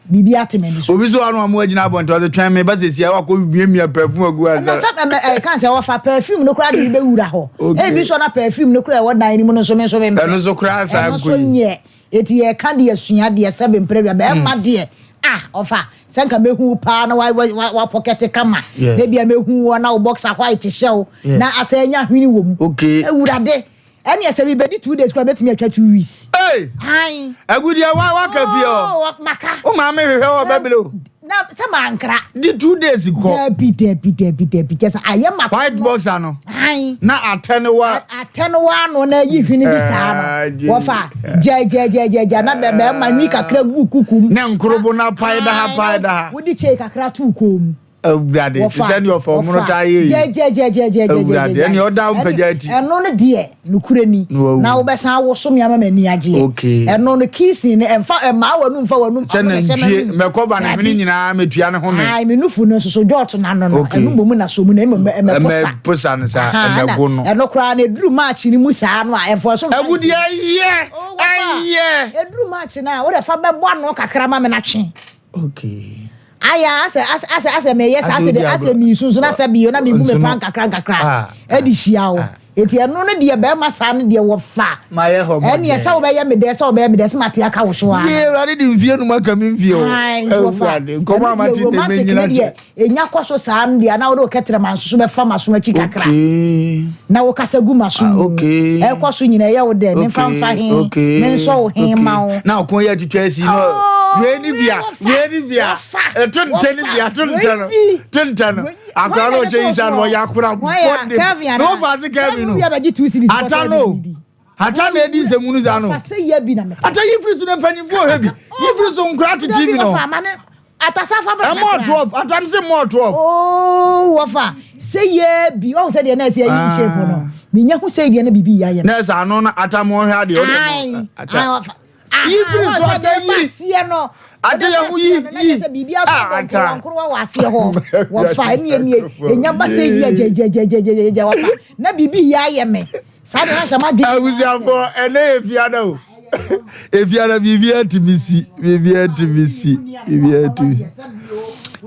bibi atime ni so obi so anu amu agina abonto the twan me ba se sia wa ko biemia perfume agu asa na sa kan se wa fa perfume no kura de be wura ho e bi so na perfume no kura wo dan ni mu no so me eno so kura sa agu so nye eti e kan de asua de sebe mpre bia ma de ofa senka mehu pa na wa pocket kama na bia mehu wo na wo boxer white shell na asanya hwini wom ewurade eni ese bi bedi 2 days kwa betimi atwa 2 weeks ai agudia wa kafi o maka o ma me hwehwe wo babelo na sama ankra di 2 days ko depi kesa ayema white boxer no ai na atenewa no na yi hwini bi saa no wo fa je na bebe ma nwi kakra gu kukum na nkrobo na paida ha wodi che kakra tu kom brade send your form no taye je any other mpagati eno no de nukure ni na wo besa wo so me ama mani age eno no kissing emfa ma wanu mfa wanu senantie me cover na hwene nyina metua ne ho me ai me nufu no so jot na no eno bomu na so mu na me posa no sa emego no eno kra na eduru match ni mu sa no a efo so agudi aye eduru match na wo de fa be bo no kakra ma me na twe aya ase me yes ase mi sunsun na se bi na mi bu me pan kakra edi hia wo eti eno no de be ma sa no de wo fa ma ye ho eni ese wo be ye me de se wo be me de se mate aka wo so a ye rade di mfie no maka mi mfie o ko ma ma ti de me nyina che enya kwaso sa no de na wo ketere man so be fa maso achi kakra na wo kasa gu maso e kwaso nyina ye wo de me fa hin me so wo hin ma wo na ko ye twetwa si no Weni bia tuntano akra no che isa no yakura bonde no fazi Kevin no atano edi semunu za no ata yifri su ne panyimfo hebi yifri su nkra to TV no atasafa ba more drop atam se more drop wafa say ye bi o say de na say yi shape no minya hu say de na bibi ya ye na sa no na atamo hwe ade o de ata yifri so atayi no ataya hu yi ata nkuru wa asie ho wo fa ni enya ba se je wafa na bibi ya ye me sa de na shama dwi awuziafo ene efiada o efiada bibi atimisi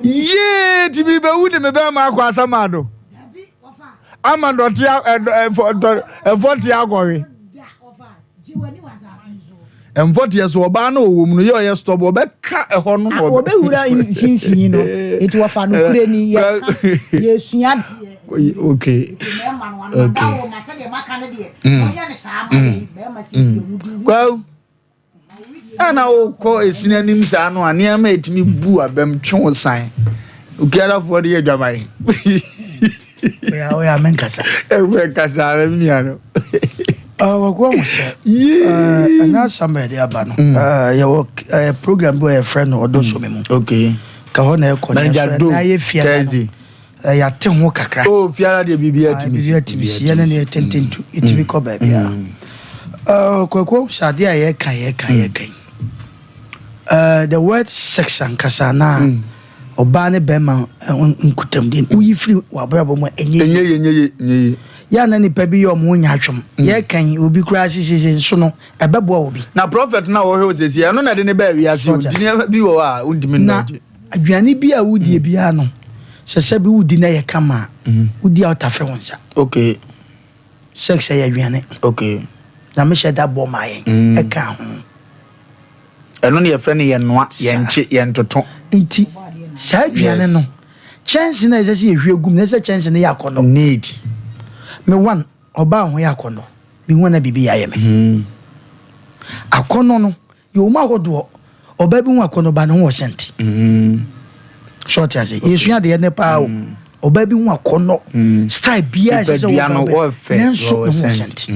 ye tibi be wu de me be ma akwa samado amando tia efoti agori emfoti yeso oba na owom no ye stop obeka eho no no obewura finfin no eti wafa no kure ni ye sua okay kwa ana o ko esina nim sa no ane ma etimi bu abem twon san ukiara for de adwaman ya menkasa kasa mi ano wagwa ana somebody abano ya program boy friend odo so me mu ka ho na e ko na ye fia ya te ho kakra fiara de bibia timisi ya na ne tententu itimi ko ba bia kwakwo sade a ye kan The word sex and kasana obane bema nkutam den uyi free wabrabo mo enye ya na nipa bi yo mo nya atwom ye kan obi kura sisi so no ebebo obi na prophet na wo he osesi no na de ne ba wi ase undine bi wo a undime no je aduane bi a wudie bia no sese bi wudi na ye kama wudi a otafre wonsa okay sex ya aduane okay na me sheda bo ma yen e ka ho eno ne ye frɛ ne ye noa ye nche ye ntoto nti sa aduane no chance na sese ye hwegum na sese chance na yakono need me one oba ho yakono me wona bibi ya ye me akono no yo ma hodo oba bi hu akono ba no wo senti short as yesu ya de ne pa o oba bi hu akono style bia sese wo fe wo senti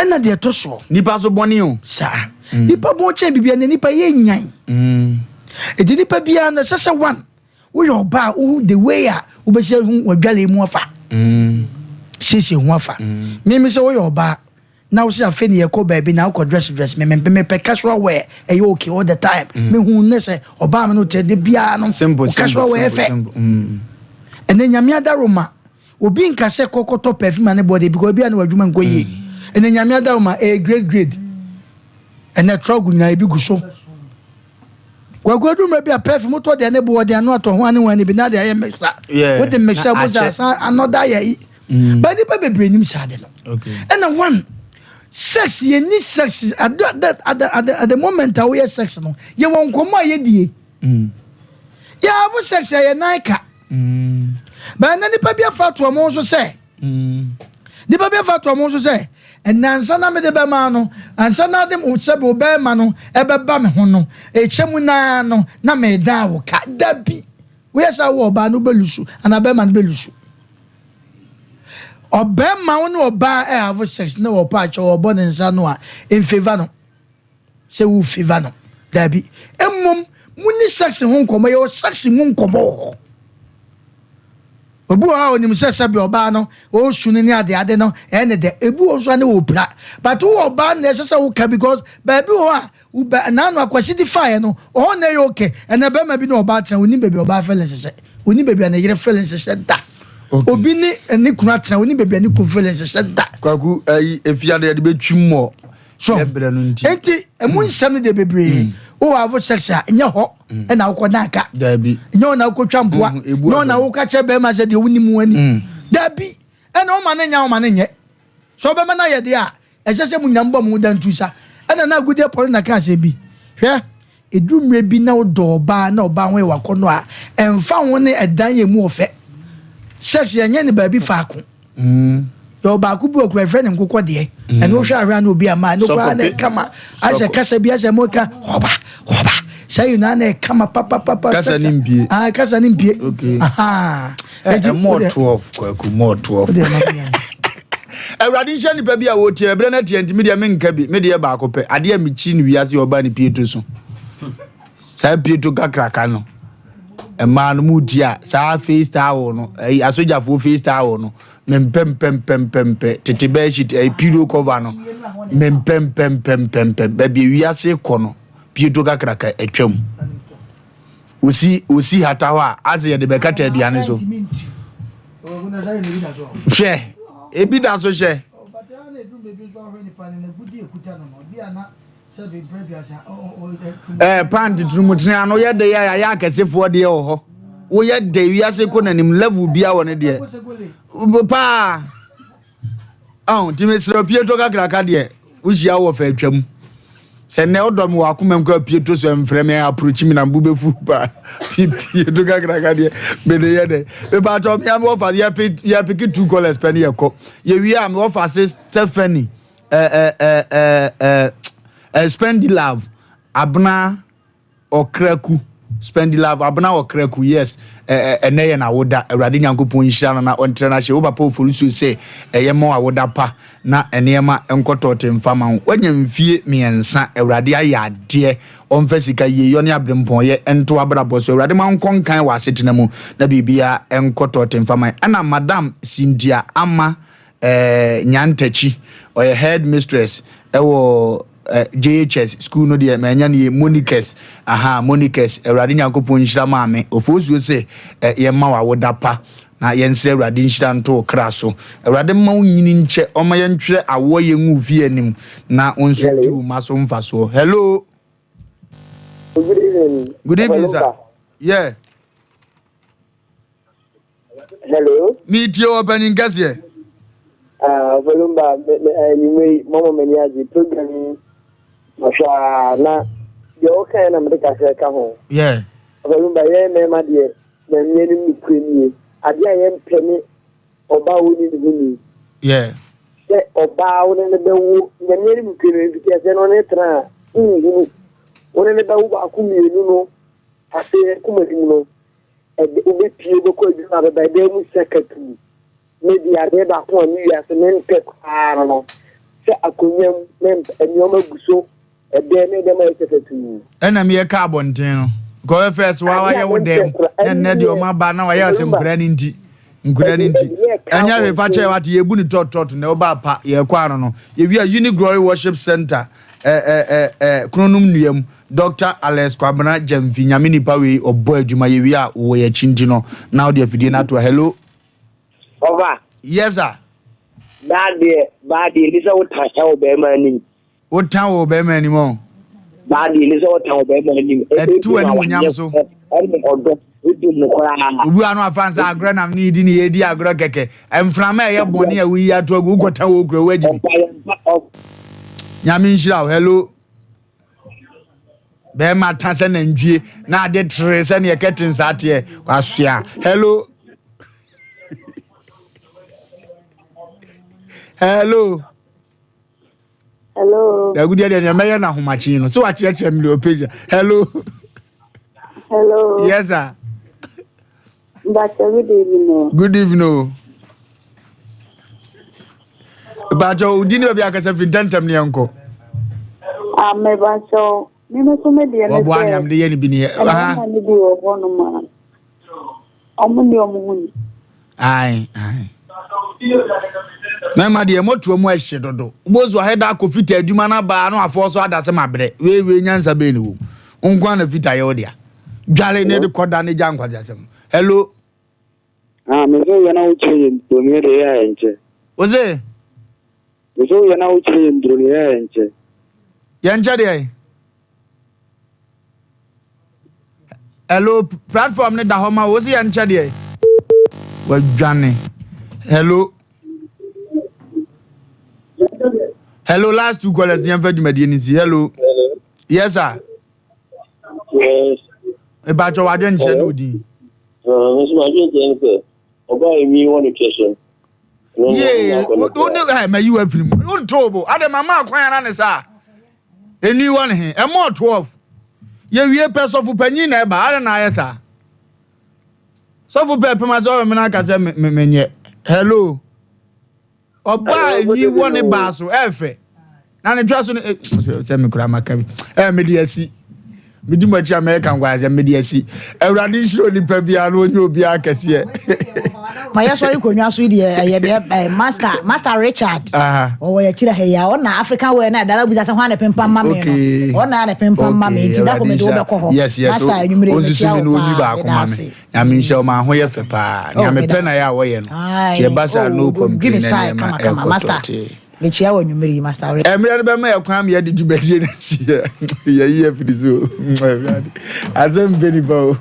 ena de to so nipa so boni o sa nipa bo che bibia ne nipa ye nyan edi nipa bia na sese one wo yo ba wo the way a wo be se hu wadwale mu afa sisi hu afa me se wo yo ba na wo se afa ne yeko ba bi na wo dress me pe casual wear e you okay all the time me hu ne se oba me no te de bia no casual wear fe ene nyame adaroma obi nka se kokoto perfume ne body because bia na wadwuma nko yi ene nyame adaroma a grade ene trogu nya ebi guso gwagwadu maybe a perfume to de ne bo de anu ato ho ane wan bi na de aye mixer with the mixer was another year but the baby brain sa de no okay and one sex ye ni sex at the moment we are sex no ye won komo ye die ya have sex ye naika but na ni pa bia fa to mo so say ni pa bia fa to mo so say and nansa na me de be ma no ansa na dem o se be be ma no e be ba me ho no e chemu na no na me da wo ka da bi we sa wo ba no belusu ana be ma no belusu obema wo no ba e have sex na wo pa cho obo ne nsa no a in favor no se wo favor no da bi emmom muni sex ho nkomo ye sex mu nkomo ho obu a onim sese bi oba no o sunu ni ade no ene de ebu o so ane wo pra but wo oba na sese wo ka because baby ho a wo ba na no akwasi di fire no o na ye okay ene be ma bi no oba tena onim baby oba feelings se onim baby na yire feelings se da obi ni eni kuna tena onim baby ani kun feelings se da kwaku efiade de betwimmo so ebre no nti enti emu nsam de bebre o have sex a nya ho e na wo na aka dabi nyo na wo twampoa nyo na wo ka che be ma se de wonimu ani dabi e na o ma na nya o ma na nye so be ma na ye de a e se mu nyamba mu da ntusa e na gude pore na ka se bi hwe edumre bi na wo do ba na oba ho e wakono a emfa ho ne edan ye mu ofe sex ye nya ne ba bi fa ko yo ba ku bi okura friend nkokọ de e no hwa ahwa na obi ama no kwa na kama ase kasa bi ase moka hoba say you na kama papa kasa nimpie kasa nimpie okay aha more 12 kwaku more 12 Awurade nhyɛ nipa bi a wotie ebre na tie ntimi de menka bi me de ba akopɛ ade a michi ni wiase oba ni Pietro so sai Pietro kakraka no ema no mudia sa face tower no asoja fo face tower no mempempempempempe tete be shit pillow cover no mempempempempempe ba bi wiase kɔ no Pietro kakraka atwam osi hatawa ase ye de be kata aduane so hwe ebi da so hwe pant trumutria no ye de ya akasefo de ho ho wo ye de wiase ko nanim level bia woni de pa timesro Pietro kakraka de wo hia wo fa atwam se ne odom wa komam ko Pietro so mfrem ya approach mi na bubefu pa Pietro kakraka de be de ye de be ba to mi am wo fa ya pick two colors pen ye ko ye wi am wo fa se Stephanie Spendi love abna okraku Spendi love abna okraku yes eneye na woda Awurade Nyankopon nhira na ontre na hye wo papa ofolusu se eyemo awoda pa na enema enkotote mfama wanya mfie miensa Awurade ayade onfasika yeyo ne abrempon ye ento abrabo so Awurade man konkan wa setena mu na bibia enkotote mfama ana madam Cynthia ama nyantachi oye head mistress ewo JHS school no de manya ne Monicus Monicus Awurade Nyankopon nhyira maame ofosuo se ye ma wa woda pa na yensre Awurade nhyira nto kra so Awurade ma wonyini nche oma ye ntwere awo ye nwu vie anim na onso di maso mfa so. Hello. Good evening sir. Yeah. Hello. Meet you opening gas here. Lumba, you may Mama Maniaji programming. Na the okay and America come home. Yeah. Lumba, my dear, the name Queen. I am penny or bowing in the yeah. Or bow in the name Queen because then on it. One in the bow, you know, I say, Kumaduno. Ube pie boko edina be ba dem secretary maybe ade ba ko ni ya se men pe ara no se akonyam men enioma guso ede ne dem secretary ena me ka abonten no go first wa ye wo dem na de o ma ba na wa ye se nkura ni ndi anya we fa che wa te yebu ni tot na o ba pa ye kwa no ye wi a Uniglory Worship Center kronum nuam Dr. Alex Kwabena Jamfi Nyame Nipa we obo adwuma ye wi a wo ye chindi no now the afidie na to hello over yes sir bad lisa what how be mani what town wo be mani mo bad lisa what how be mani tu ani munyam so obu anu afansa agro na ni di ni edi agro keke emframa ye bone a wi ya to agu kota wo kro wajibi Nyame nhyira hello be ma tanse na ndwie na ade tre se ne ketin saate kwasoa hello hello da gudi ade na me na homachi no so wa kire mi le page hello yes sir good evening Bajo udini obi akasa fintantem ne yanko Amebacho nime so me de ne bo anyam de ye ne bi ne ni bi wo hono ma omuni omuni ai na de moto mu ahye dodo bozu aheda akofita adwuma na ba no afo so adase mabre we nyansa be ne wo nkwa na fita ye odia dwale ne de koda ne jankwa jasem hello me so yana uche to me de ya enche oze so yana uche ndro ne ya enche yancha de hello platform ne da homa oze yancha de wa dwane hello hello last two callers ni amfa dwumadi ni si hello yes sir yes e ba jo wade nche no di so ma je je oba emi won question yeah don't my you film don't trouble ade mama akwan na ne sa eni won he e mo 12 ye wie person fu panyin na e ba ade na ayesa so fu pe ma so me na ka se menye hello oba eni won ba so efe na ne twa so se me kura maka bi me di asi me di machi America ngwa se me di asi Awurade nshiro nipa bia no onye obi akese ma ya sorry konwa so di master Richard o ya kira he ya ona African way na dara buza se hwa na pempa mama no ona na pempa mama ti da ko me do be ko ho master enyumre me tia o ni ba ko mama ya me nhyɛ ma ho ye fe pa ya me pe na ya wo ye no ti ba sa no complain na ma master me chia wo enyumre master emre be ma ya kwa me ya di dubadie na si ya yi afiri so Asem Mpe Nipa